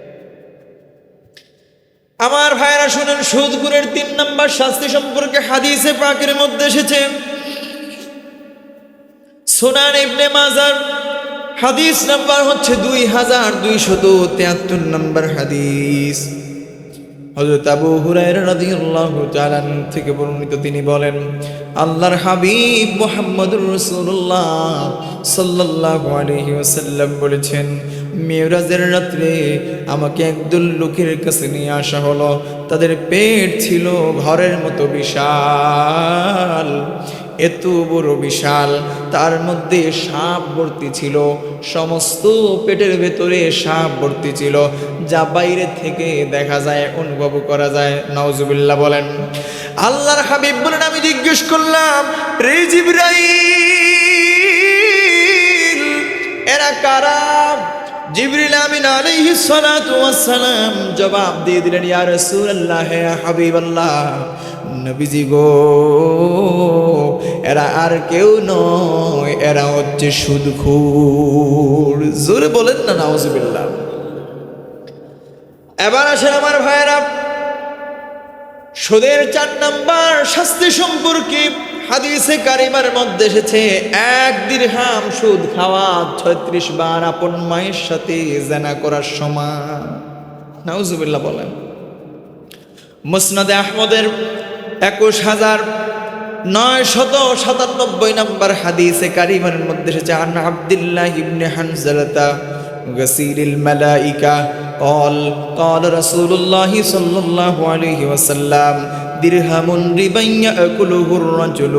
আমার ভাইরা শুনেন, সুদখোরের 3 নম্বর শাস্তি সম্পর্কে হাদিসে পাকের মধ্যে এসেছে। সুনান ইবনে মাজার হাদিস নাম্বার হচ্ছে 2273 নম্বর হাদিস। হযরত আবু হুরায়রা রাদিয়াল্লাহু তাআলা আনহু থেকে বর্ণিত, তিনি বলেন, আল্লাহর হাবিব মুহাম্মদুর রাসূলুল্লাহ সাল্লাল্লাহু আলাইহি ওয়াসাল্লাম বলেছেন, মিরাজের রাত্রে আমাকে একদল লোকের কাছে নিয়ে আসা হলো। তাদের পেট ছিল ঘরের মতো বিশাল, এত বড় বিশাল, তার মধ্যে সাপ ভর্তি ছিল, সমস্ত পেটের ভেতরে সাপ ভর্তি ছিল, যা বাইরে থেকে দেখা যায়, অনুভব করা যায়। নাউজুবিল্লাহ বলেন। আল্লাহর হাবিব বলেন, আমি জিজ্ঞেস করলাম, রে জিবরাইল, এরা কারা? জিবরিল আমিন আলাইহিস সালাতু ওয়াস সালাম জবাব দিয়ে দিলেন, ইয়া রাসূলুল্লাহ, হে হাবিবাল্লাহ, নবীজি গো, এরা আর কেউ নয়, এরা হচ্ছে সুদখোর। জোরে বলেন না নাউজুবিল্লাহ। এবার আসেন আমার ভাইয়েরা, সুদের 4 নম্বর শাস্তি সম্পর্কে হাদিসে কারিমার মধ্যে এসেছে, 1 দিরহাম সুদ খাওয়া 36 বার আপন মায়ের সাথে জিনা করার সমান। নাউজুবিল্লাহ বলেন। মুসনাদে আহমদের 21997 নম্বর হাদিসে কারিমার মধ্যে এসেছে, আন আব্দুল্লাহ ইবনে হানজালাতা গাসিরিল মালাইকা قال قال رسول الله صلى الله عليه وسلم درهم ربا يأكله الرجل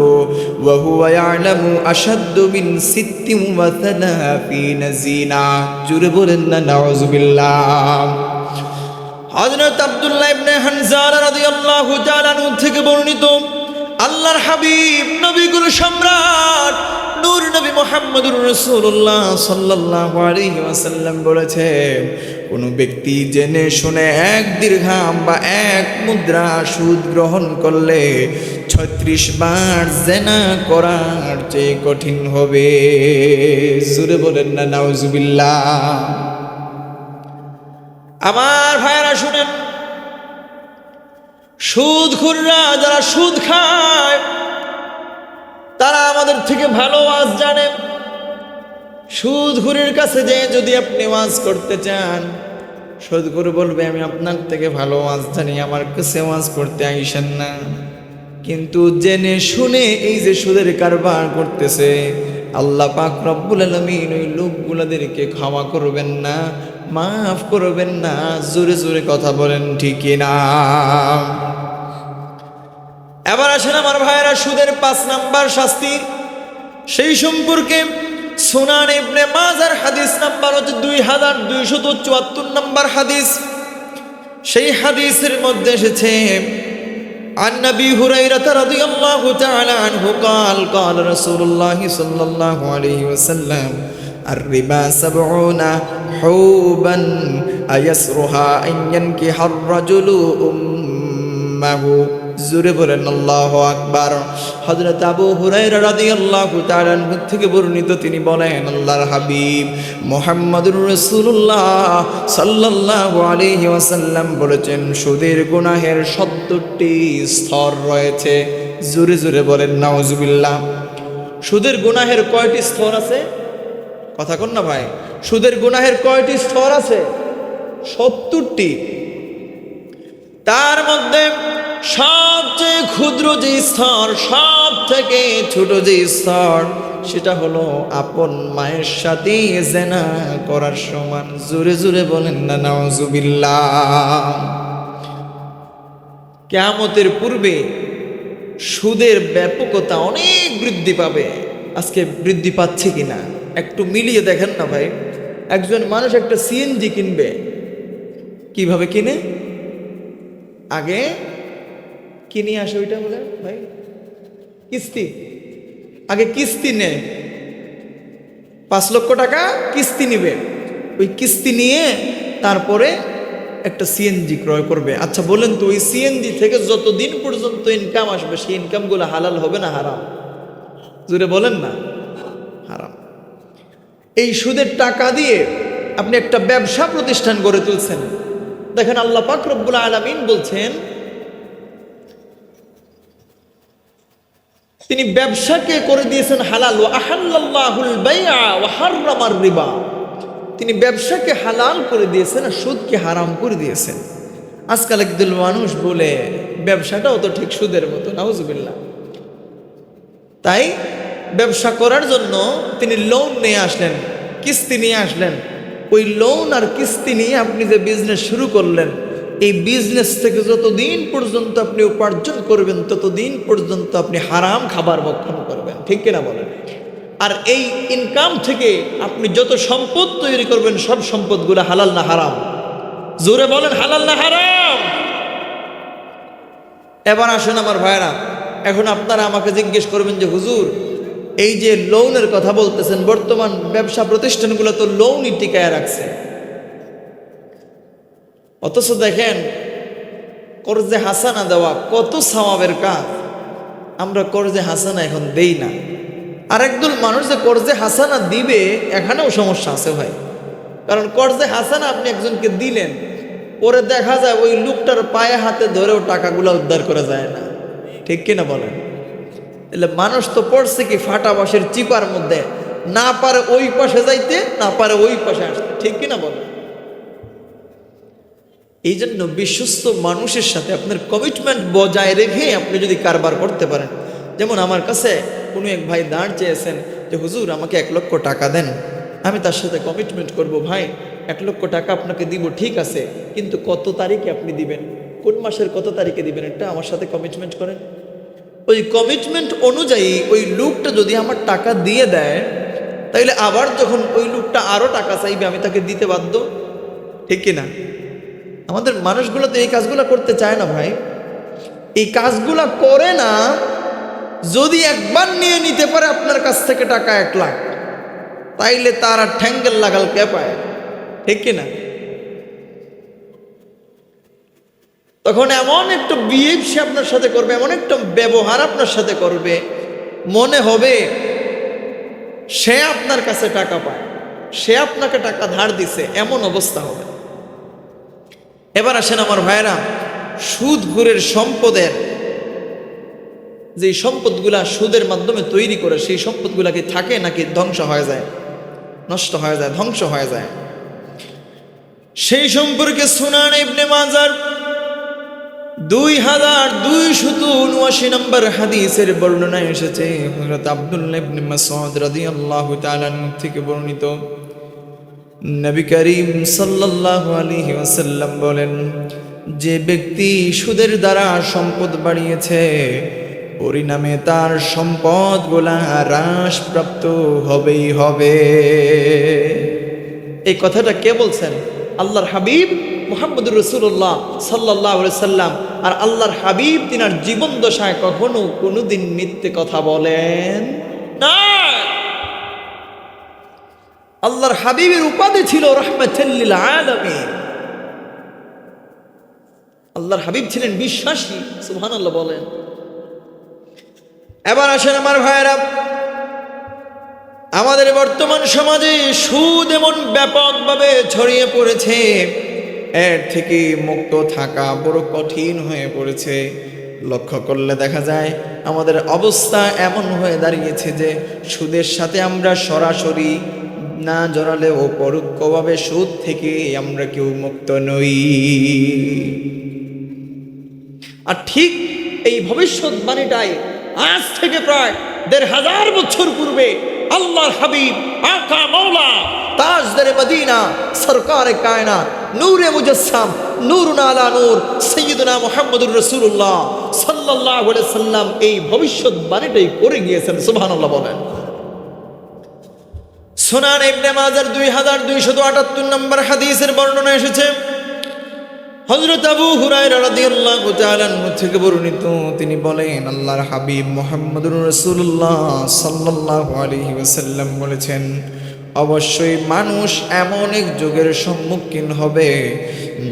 وهو يعلم أشد من 36 زنا। জোরে বলেন না নাউজুবিল্লাহ। হযরত আব্দুল্লাহ ইবনে হানজালা রাদিয়াল্লাহু তাআলা আনহু থেকে বর্ণিত, আল্লাহর হাবিব নবীকুল সম্রাট নূর নবী মুহাম্মদুর রাসূলুল্লাহ সাল্লাল্লাহু আলাইহি ওয়াসাল্লাম বলেছেন, কোন ব্যক্তি জেনে শুনে 1 দিরহাম বা 1 মুদ্রা সুদ গ্রহণ করলে 36 বার জিনা করার চেয়ে কঠিন হবে। জোরে বলেন না নাউজুবিল্লাহ। আমার ভাইরা শুনেন, সুদখোররা যারা সুদ খায় তারা আমাদের থেকে ভালো ওয়াজ জানে। সুদখোরের কাছে যে যদি আপনি ওয়াজ করতে চান, সুদখোর বলবে, আমি আপনার থেকে ভালো ওয়াজ জানি, আমার কাছে ওয়াজ করতে আইসেন না। কিন্তু জেনে শুনে এই যে সুদের কারবার করতেছে, আল্লাহ পাক রব্বুল আলামিন ওই লোকগুলাদেরকে ক্ষমা করবেন না, মাফ করবেন না। জোরে জোরে কথা বলেন ঠিক না? এবার আসেন আমার ভাইয়েরা, সুদের 5 নম্বর শাস্তি, সেই সম্পর্কে সুনান ইবনে মাজার হাদিস নাম্বার হচ্ছে 2274 নম্বর হাদিস। সেই হাদিসের মধ্যে এসেছে, عن أبي هريرة رضي الله تعالى عنه قال قال رسول الله صلى الله عليه وسلم الربا 70 حوبا أيسرها أن ينكح الرجل أمه জোরে বলেন আল্লাহু আকবার। হযরত আবু হুরায়রা রাদিয়াল্লাহু তাআলা আনহু থেকে বর্ণিত, তিনি বলেন আল্লাহর হাবিব মুহাম্মদুর রাসূলুল্লাহ সাল্লাল্লাহু আলাইহি ওয়াসাল্লাম বলেছেন, সুদের গুনাহের ৭০টি স্তর রয়েছে। জোরে জোরে বলেন নাউজুবিল্লাহ। সুদের গুনাহের কয়টি স্তর আছে? কথা কন না ভাই, সুদের গুনাহের কয়টি স্তর আছে? ৭০টি। তার মধ্যে সবচেয়ে ক্ষুদ্র যে স্তর, সব থেকে ছোট যে স্তর, সেটা হলো আপন মায়ের সাথে জিনা করার সমান। জোরে জোরে বলেন না নাউজুবিল্লাহ। কিয়ামতের পূর্বে সুদের ব্যাপকতা অনেক বৃদ্ধি পাবে। আজকে বৃদ্ধি পাচ্ছে কিনা একটু মিলিয়ে দেখেন না ভাই। একজন মানুষ একটা সিএনজি কিনবে, কিভাবে কিনে? আগে কিনে আসে ওইটা বলে ভাই কিস্তি, আগে কিস্তি নেয়, 5 লক্ষ টাকা কিস্তি নিবে। ওই কিস্তি নিয়ে তারপরে একটা সিএনজি ক্রয় করবে। আচ্ছা বলেন তো, ওই সিএনজি থেকে যতদিন পর্যন্ত ইনকাম আসবে, সেই ইনকামগুলো হালাল হবে না হারাম? জোরে বলেন না, হারাম। এই সুদের টাকা দিয়ে আপনি একটা ব্যবসা প্রতিষ্ঠান গড়ে তুলছেন। দেখেন আল্লাহ পাক রব্বুল আলামিন বলছেন, তিনি ব্যবসাকে করে দিয়েছেন হালাল। ওয়া আহাল্লাল্লাহুল বাইআ ওয়া হাররামার রিবা। তিনি ব্যবসাকে হালাল করে দিয়েছেন আর সুদকে হারাম করে দিয়েছেন। আজকাল একদল মানুষ বলে ব্যবসাটাও তো ঠিক সুদের মতো, নাউজুবিল্লাহ। তাই ব্যবসা করার জন্য তিনি লোন নিয়ে আসলেন, কিস্তি নিয়ে আসলেন। ওই লোন আর কিস্তি নিয়ে আপনি যে বিজনেস শুরু করলেন, এই বিজনেস থেকে যতদিন পর্যন্ত আপনি উপার্জন করবেন, ততদিন পর্যন্ত আপনি হারাম খাবার ভক্ষণ করবেন, ঠিক কিনা বলেন? আর এই ইনকাম থেকে আপনি যত সম্পদ তৈরি করবেন, সব সম্পদগুলো হালাল না হারাম? জোরে বলেন, হালাল না হারাম? এবার আসুন আমার ভাইরা, এখন আপনারা আমাকে জিজ্ঞেস করবেন যে হুজুর, এই যে লোনের কথা বলতেছেন, বর্তমান ব্যবসা প্রতিষ্ঠানগুলো তো লোনই টিকায় রাখছে, অথচ দেখেন কর্জে হাসানা দেওয়া কত সওয়াবের কাজ, আমরা কর্জে হাসানা এখন দেই না। আর একদল মানুষ যে কর্জে হাসানা দিবে, এখানেও সমস্যা আছে ভাই। কারণ কর্জে হাসানা আপনি একজনকে দিলেন, পরে দেখা যায় ওই লোকটার পায়ে হাতে ধরেও টাকাগুলো উদ্ধার করা যায় না, ঠিক কিনা বলেন? তাহলে মানুষ তো পড়ছে কি ফাটা বাঁশের চিপার মধ্যে, না পারে ওই পাশে যাইতে, না পারে ওই পাশে আসতে, ঠিক কিনা বলেন? এই জন্য বিশ্বস্ত মানুষের সাথে আপনার কমিটমেন্ট বজায় রেখে আপনি যদি কারবার করতে পারেন। যেমন আমার কাছে কোনো এক ভাই দাঁড় চেয়েছেন যে হুজুর আমাকে 1 লক্ষ টাকা দেন, আমি তার সাথে কমিটমেন্ট করব, ভাই 1 লক্ষ টাকা আপনাকে দিব, ঠিক আছে, কিন্তু কত তারিখে আপনি দিবেন, কোন মাসের কত তারিখে দিবেন, এটা আমার সাথে কমিটমেন্ট করেন। ওই কমিটমেন্ট অনুযায়ী ওই লোকটা যদি আমার টাকা দিয়ে দেয়, তাইলে আবার যখন ওই লোকটা আরও টাকা চাইবে, আমি তাকে দিতে বাধ্য, ঠিক কিনা? আমাদের মানুষগুলো তো এই কাজগুলো করতে চায় না ভাই। এই কাজগুলো করে না। যদি একবার নিয়ে নিতে পারে আপনার কাছ থেকে টাকা 1 লাখ, তাইলে তার আর ঠ্যাঙ্গেল লাগাল কে পায়, ঠিক কিনা? তখন এমন একটা বিহেভ সে আপনার সাথে করবে, এমন একটা ব্যবহার আপনার সাথে করবে, মনে হবে সে আপনার কাছে টাকা পায়, সে আপনাকে টাকা ধার দিছে, এমন অবস্থা হবে। এবার আসেন আমার ভাইরা, সুদঘুরের সম্পদের যে সম্পদগুলা সুদের মাধ্যমে তৈরি করে, সেই সম্পদগুলা কি থাকে নাকি ধ্বংস হয়ে যায়, নষ্ট হয়ে যায়, ধ্বংস হয়ে যায়? সেই সম্পর্কে সুনান ইবনে মাজার 2279 নম্বর হাদিসের বর্ণনা এসেছে। হযরত আব্দুল্লাহ ইবনে মাসউদ রাদিয়াল্লাহু তাআলা থেকে বর্ণিত, নবী করিম সাল্লাল্লাহু আলাইহি ওয়াসাল্লাম বলেন, যে ব্যক্তি সুদের দ্বারা সম্পদ বাড়িয়েছে, পরিণামে তার সম্পদগুলা হ্রাসপ্রাপ্ত হবেই হবে। এই কথাটা কে বলছেন? আল্লাহর হাবিব মুহাম্মদুর রাসূলুল্লাহ সাল্লাল্লাহু আলাইহি সাল্লাম। আর আল্লাহর হাবিব তিনার জীবন দশায় কখনো কোনোদিন মিথ্যে কথা বলেন না। আল্লাহর হাবিবের উপাধি ছিল রাহমাতুল লিল আলামিন। আল্লাহর হাবিব ছিলেন বিশ্বাসী, সুবহানাল্লাহ বলেন। এবার আসেন আমার ভাইয়েরা, আমাদের বর্তমান সমাজে সুদ এমন ব্যাপকভাবে ছড়িয়ে পড়েছে, এর থেকে মুক্ত থাকা বড় কঠিন হয়ে পড়েছে। লক্ষ্য করলে দেখা যায় আমাদের অবস্থা এমন হয়ে দাঁড়িয়েছে যে সুদের সাথে আমরা সরাসরি না জড়ালেও পরোক্ষভাবে সুদ থেকে আমরা কেউ মুক্ত নই। আর ঠিক এই ভবিষ্যৎবাণীটাই আজ থেকে প্রায় ১৫০০ বছর পূর্বে আল্লাহর হাবিব আকা মাওলা তাজদারে মদিনা সরকারে কায়নাত নূরে মুজাসসাম নূরুন আলা নূর সাইয়্যিদুনা মুহাম্মদুর রাসূলুল্লাহ সাল্লাল্লাহু আলাইহি সাল্লাম এই ভবিষ্যৎবাণীটাই করে গিয়েছেন, সুবহানাল্লাহ বলেন। সুনান ইবনে মাজার 2278 নম্বর হাদিসের বর্ণনা এসেছে, হযরত আবু হুরায়রা রাদিয়াল্লাহু তাআলা আনহু থেকে বর্ণিত, তিনি বলেন আল্লাহর হাবিব মুহাম্মদুর রাসূলুল্লাহ সাল্লাল্লাহু আলাইহি ওয়াসাল্লাম বলেছেন, অবশ্যই মানুষ এমন এক যুগের সম্মুখীন হবে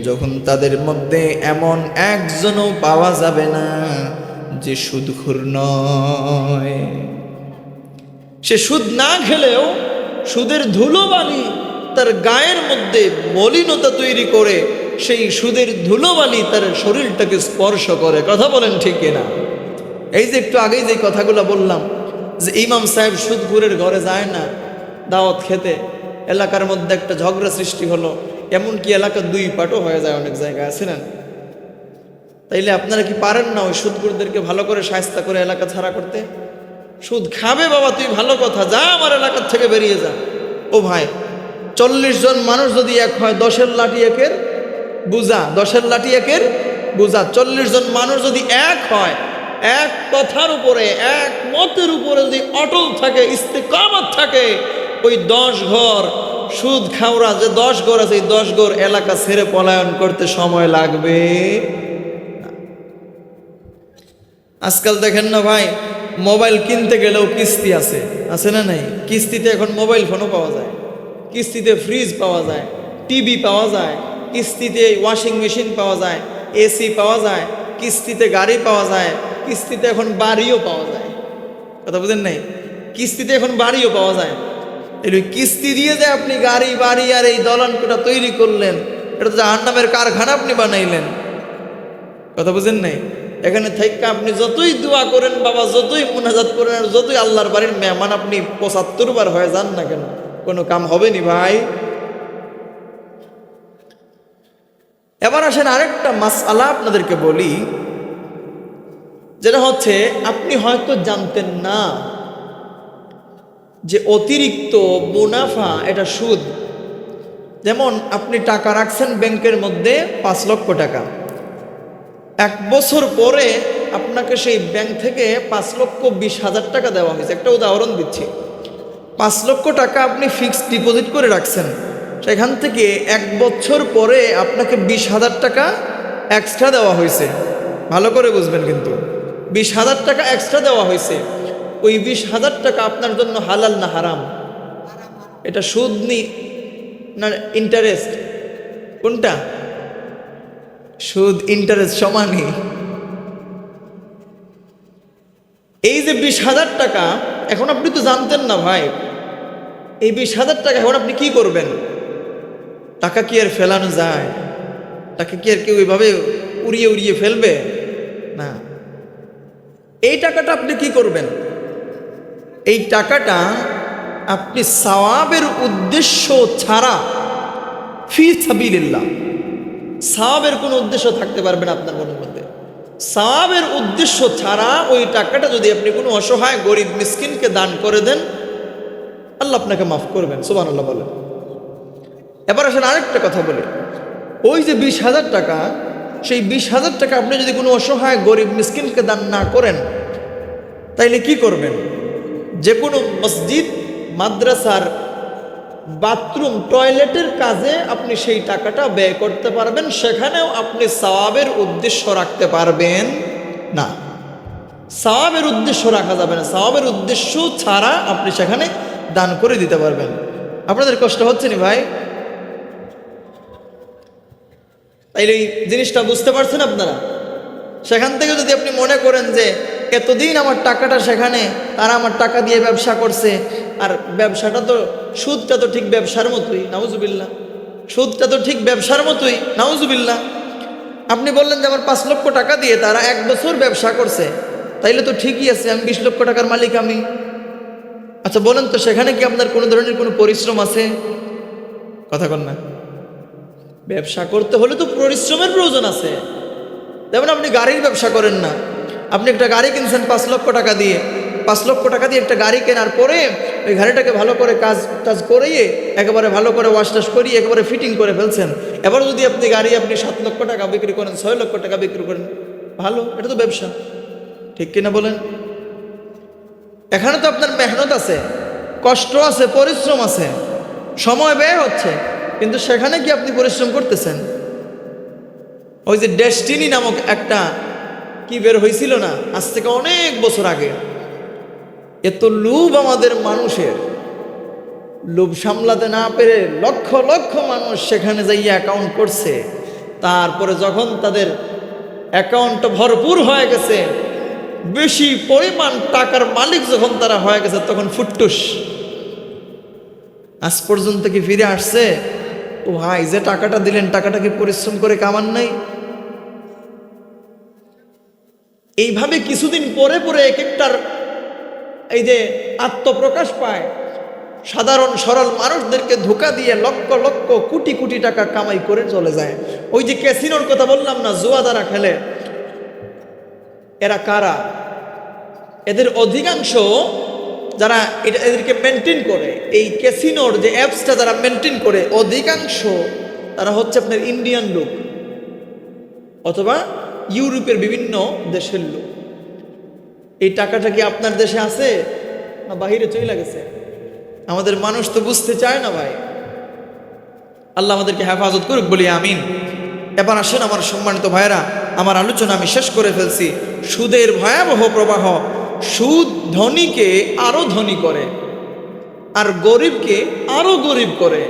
যখন তাদের মধ্যে এমন একজনও পাওয়া যাবে না যে সুদখোর নয়। সে সুদ না খেলেও সুদের ধুলোবালি তার গায়ের মধ্যে মলিনতা তৈরি করে, সেই সুদের ধুলোবালি তার শরীরটাকে স্পর্শ করে। কথা বলেন ঠিক কিনা? এই যে একটু আগেই যে কথাগুলো বললাম যে ইমাম সাহেব সুদখোরের ঘরে যায় না দাওয়াত খেতে, এলাকার মধ্যে একটা ঝগড়া সৃষ্টি হলো, এমনকি এলাকা 2 পাটও হয়ে যায় অনেক জায়গায়, আছে না? তাইলে আপনারা কি পারেন না ওই সুদখোরদেরকে ভালো করে শায়েস্তা করে এলাকা ছাড়া করতে? সুদ খাবে বাবা তুই ভালো কথা, যা আমার এলাকার থেকে বেরিয়ে যা। ও ভাই, 40 জন মানুষ যদি এক হয় 10-এর লাঠি একের বুঝা, 10-এর লাঠি একের বুঝা। 40 জন মানুষ যদি এক হয়, এক কথার উপরে এক মতের উপরে যদি অটল থাকে, ইস্তেকামত থাকে, ওই 10 ঘর সুদ খাওয়া যে 10 ঘর আছে, এই 10 ঘর এলাকা ছেড়ে পলায়ন করতে সময় লাগবে না। আজকাল দেখেন না ভাই, মোবাইল কিনতে গেলেও কিস্তি আছে না নাই? কিস্তিতে এখন মোবাইল ফোনও পাওয়া যায়, কিস্তিতে ফ্রিজ পাওয়া যায়, টিভি পাওয়া যায়, কিস্তিতে ওয়াশিং মেশিন পাওয়া যায়, এসি পাওয়া যায়, কিস্তিতে গাড়ি পাওয়া যায়, কিস্তিতে এখন বাড়িও পাওয়া যায়। কথা বুঝেন নাই? কিস্তিতে এখন বাড়িও পাওয়া যায়। এই কিস্তি দিয়ে যে আপনি গাড়ি বাড়ি আর এই দলানটা তৈরি করলেন, এটা তো জাহান্নামের কারখানা আপনি বানাইলেন। কথা বুঝেন নাই? এখানে থেকে আপনি যতই দোয়া করেন বাবা, যতই মুনাজাত করেন আর যতই আল্লাহর বাড়ির মেহমান আপনি 75 বার হয়ে যান না কেন, কোনো কাম হবে নি ভাই। এবার আসেন আরেকটা মাসআলা আপনাদেরকে বলি, যেটা হচ্ছে আপনি হয়তো জানতেন না যে অতিরিক্ত মুনাফা এটা সুদ। যেমন আপনি টাকা রাখছেন ব্যাংকের মধ্যে 5 লক্ষ টাকা, 1 বছর পরে আপনাকে সেই ব্যাংক থেকে 5,20,000 টাকা দেওয়া হয়েছে। একটা উদাহরণ দিচ্ছি, 5 লক্ষ টাকা আপনি ফিক্সড ডিপোজিট করে রাখছেন, সেখান থেকে 1 বছর পরে আপনাকে 20,000 টাকা এক্সট্রা দেওয়া হয়েছে। ভালো করে বুঝবেন কিন্তু, 20,000 টাকা এক্সট্রা দেওয়া হয়েছে। ওই 20,000 টাকা আপনার জন্য হালাল না হারাম? এটা সুদ না ইন্টারেস্ট? কোনটা? সুদ ইন্টারেস্ট সমানই। এই যে 20,000 টাকা, এখন আপনি তো জানতেন না ভাই, এই 20,000 টাকা এখন আপনি কি করবেন? টাকা কি আর ফেলানো যায়? টাকা কি আর কেউ এইভাবে উড়িয়ে উড়িয়ে ফেলবে? না। এই টাকাটা আপনি কি করবেন? এই টাকাটা আপনি সওয়াবের উদ্দেশ্য ছাড়া, ফি সাবিলিল্লাহ, সওয়াবের কোনো উদ্দেশ্য থাকতে পারবে না আপনার মনের মধ্যে। সওয়াবের উদ্দেশ্য ছাড়া ওই টাকাটা যদি আপনি কোনো অসহায় গরিব মিসকিনকে দান করে দেন, আল্লাহ আপনাকে মাফ করবেন, সুবহানাল্লাহ বলেন। এবার আসেন আরেকটা কথা বলি, ওই যে 20,000 টাকা, সেই 20,000 টাকা আপনি যদি কোনো অসহায় গরিব মিসকিনকে দান না করেন, তাইলে কি করবেন? যে কোনো মসজিদ, মাদ্রাসার বাথরুম, টয়লেটের কাজে আপনি সেই টাকাটা ব্যয় করতে পারবেন, সেখানেও আপনি সওয়াবের উদ্দেশ্য রাখতে পারবেন না। সওয়াবের উদ্দেশ্য রাখা যাবে না, সওয়াবের উদ্দেশ্য ছাড়া আপনি সেখানে দান করে দিতে পারবেন। আপনাদের কষ্ট হচ্ছে না ভাই? তাইলে এই জিনিসটা বুঝতে পারছেন আপনারা? সেখান থেকে যদি আপনি মনে করেন যে এতদিন আমার টাকাটা সেখানে, তারা আমার টাকা দিয়ে ব্যবসা করছে, আর ব্যবসাটা তো, সুদটা তো ঠিক ব্যবসার মতোই, নাউজুবিল্লাহ, সুদটা তো ঠিক ব্যবসার মতোই, নাউজুবিল্লাহ। আপনি বললেন যে আমার 5 লক্ষ টাকা দিয়ে তারা 1 বছর ব্যবসা করছে, তাইলে তো ঠিকই আছে, আমি 20 লক্ষ টাকার মালিক আমি। আচ্ছা বলেন তো, সেখানে কি আপনার কোনো ধরনের কোনো পরিশ্রম আছে? কথা কন না। ব্যবসা করতে হলে তো পরিশ্রমের প্রয়োজন আছে। যেমন আপনি গাড়ির ব্যবসা করেন না, আপনি একটা গাড়ি কিনছেন 5 লক্ষ টাকা দিয়ে, 5 লক্ষ টাকা দিয়ে একটা গাড়ি কেনার পরে ওই গাড়িটাকে ভালো করে কাজ টাজ করিয়ে একেবারে ভালো করে ওয়াশ টাশ করিয়ে একেবারে ফিটিং করে ফেলছেন। এবার যদি আপনি গাড়ি 7 লক্ষ টাকা বিক্রি করেন, 6 লক্ষ টাকা বিক্রি করেন, ভালো, এটা তো ব্যবসা, ঠিক কিনা বলেন? এখানে তো আপনার মেহনত আছে, কষ্ট আছে, পরিশ্রম আছে, সময় ব্যয় হচ্ছে, কিন্তু সেখানে কি আপনি পরিশ্রম করতেছেন? ওই যে ডেস্টিনি নামক একটা কি বের হয়েছিল না আজ থেকে অনেক বছর আগে, এত লোভ আমাদের মানুষের, লোভ সামলাতে না পেরে লক্ষ লক্ষ মানুষ সেখানে যাইয়া অ্যাকাউন্ট করছে। তারপরে যখন তাদের অ্যাকাউন্টটা ভরপুর হয়ে গেছে, বেশি পরিমাণ টাকার মালিক যখন তারা হয়ে গেছে, তখন ফুটটুস। আজ পর্যন্ত কি ফিরে আসছে? ও ভাই, যে টাকাটা দিলেন, টাকাটা কি পরিশ্রম করে কামান নাই? এইভাবে কিছুদিন পরে পরে এক একটার এই যে আত্মপ্রকাশ পায়, সাধারণ সরল মানুষদেরকে ধোঁকা দিয়ে লক্ষ লক্ষ কোটি কোটি টাকা কামাই করে চলে যায়। ওই যে ক্যাসিনোর কথা বললাম না, জুয়া দ্বারা খেলে, এরা কারা? এদের অধিকাংশ যারা এদেরকে মেনটেন করে, এই ক্যাসিনোর যে অ্যাপসটা যারা মেনটেন করে, অধিকাংশ তারা হচ্ছে আপনার ইন্ডিয়ান লোক অথবা ইউরোপের বিভিন্ন দেশের লোক। এই টাকাটা কি আপনার দেশে আছে না বাহিরে চলে গেছে? আমাদের মানুষ তো বুঝতে চায় না ভাই। আল্লাহ আমাদেরকে হেফাজত করুক, বলি আমিন। এবার আসেন আমার সম্মানিত ভাইরা, আমার আলোচনা আমি শেষ করে ফেলছি। সুদের ভয়াবহ প্রবাহ। সুদ ধনীকে আরো ধনী করে আর গরিবকে আরো গরিব করে।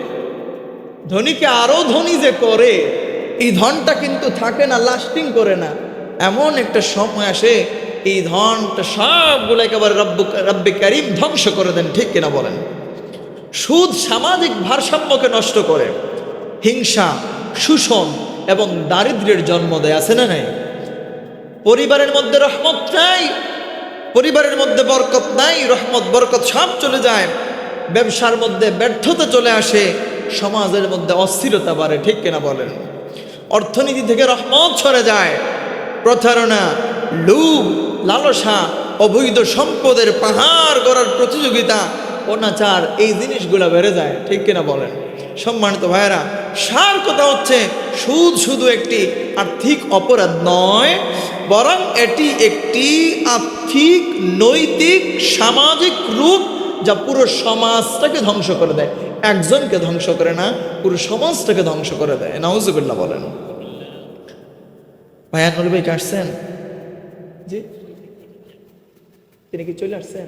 ধনীকে আরো ধনী যে করে, এই ধনটা কিন্তু থাকে না, লাস্টিং করে না। এমন একটা সময় আসে, এই ধনটা সবগুলো একেবারে রব্বে কারিম ধ্বংস করে দেন, ঠিক কিনা বলেন? সুদ সামাজিক ভারসাম্যকে নষ্ট করে, হিংসা, শোষণ এবং দারিদ্র্যের জন্ম দেয়, আছে না নাই? পরিবারের মধ্যে রহমত নাই, পরিবারের মধ্যে বরকত নাই, রহমত বরকত সব চলে যায়। ব্যবসার মধ্যে ব্যর্থতা চলে আসে, সমাজের মধ্যে অস্থিরতা বাড়ে, ঠিক কিনা বলেন? অর্থনীতি থেকে রহমত সরে যায়, প্রতারণা, লোভ, লালসা, অবৈধ সম্পদের পাহাড় গড়ার প্রতিযোগিতা, অনাচার, এই জিনিসগুলো বেড়ে যায়, ঠিক কিনা বলেন? সম্মানিত ভাইয়েরা, সার কথা হচ্ছে, সুদ শুধু একটি আর্থিক অপরাধ নয়, বরং এটি একটি আর্থিক, নৈতিক, সামাজিক রূপ, যা পুরো সমাজটাকে ধ্বংস করে দেয়। একজনকে ধ্বংস করে না, পুরো সমাজটাকে ধ্বংস করে দেয়। নাউজুবিল্লাহ বলেন। ভাইয়া নবী ভাই আসছেন? জি, তিনি কি চলে আসছেন?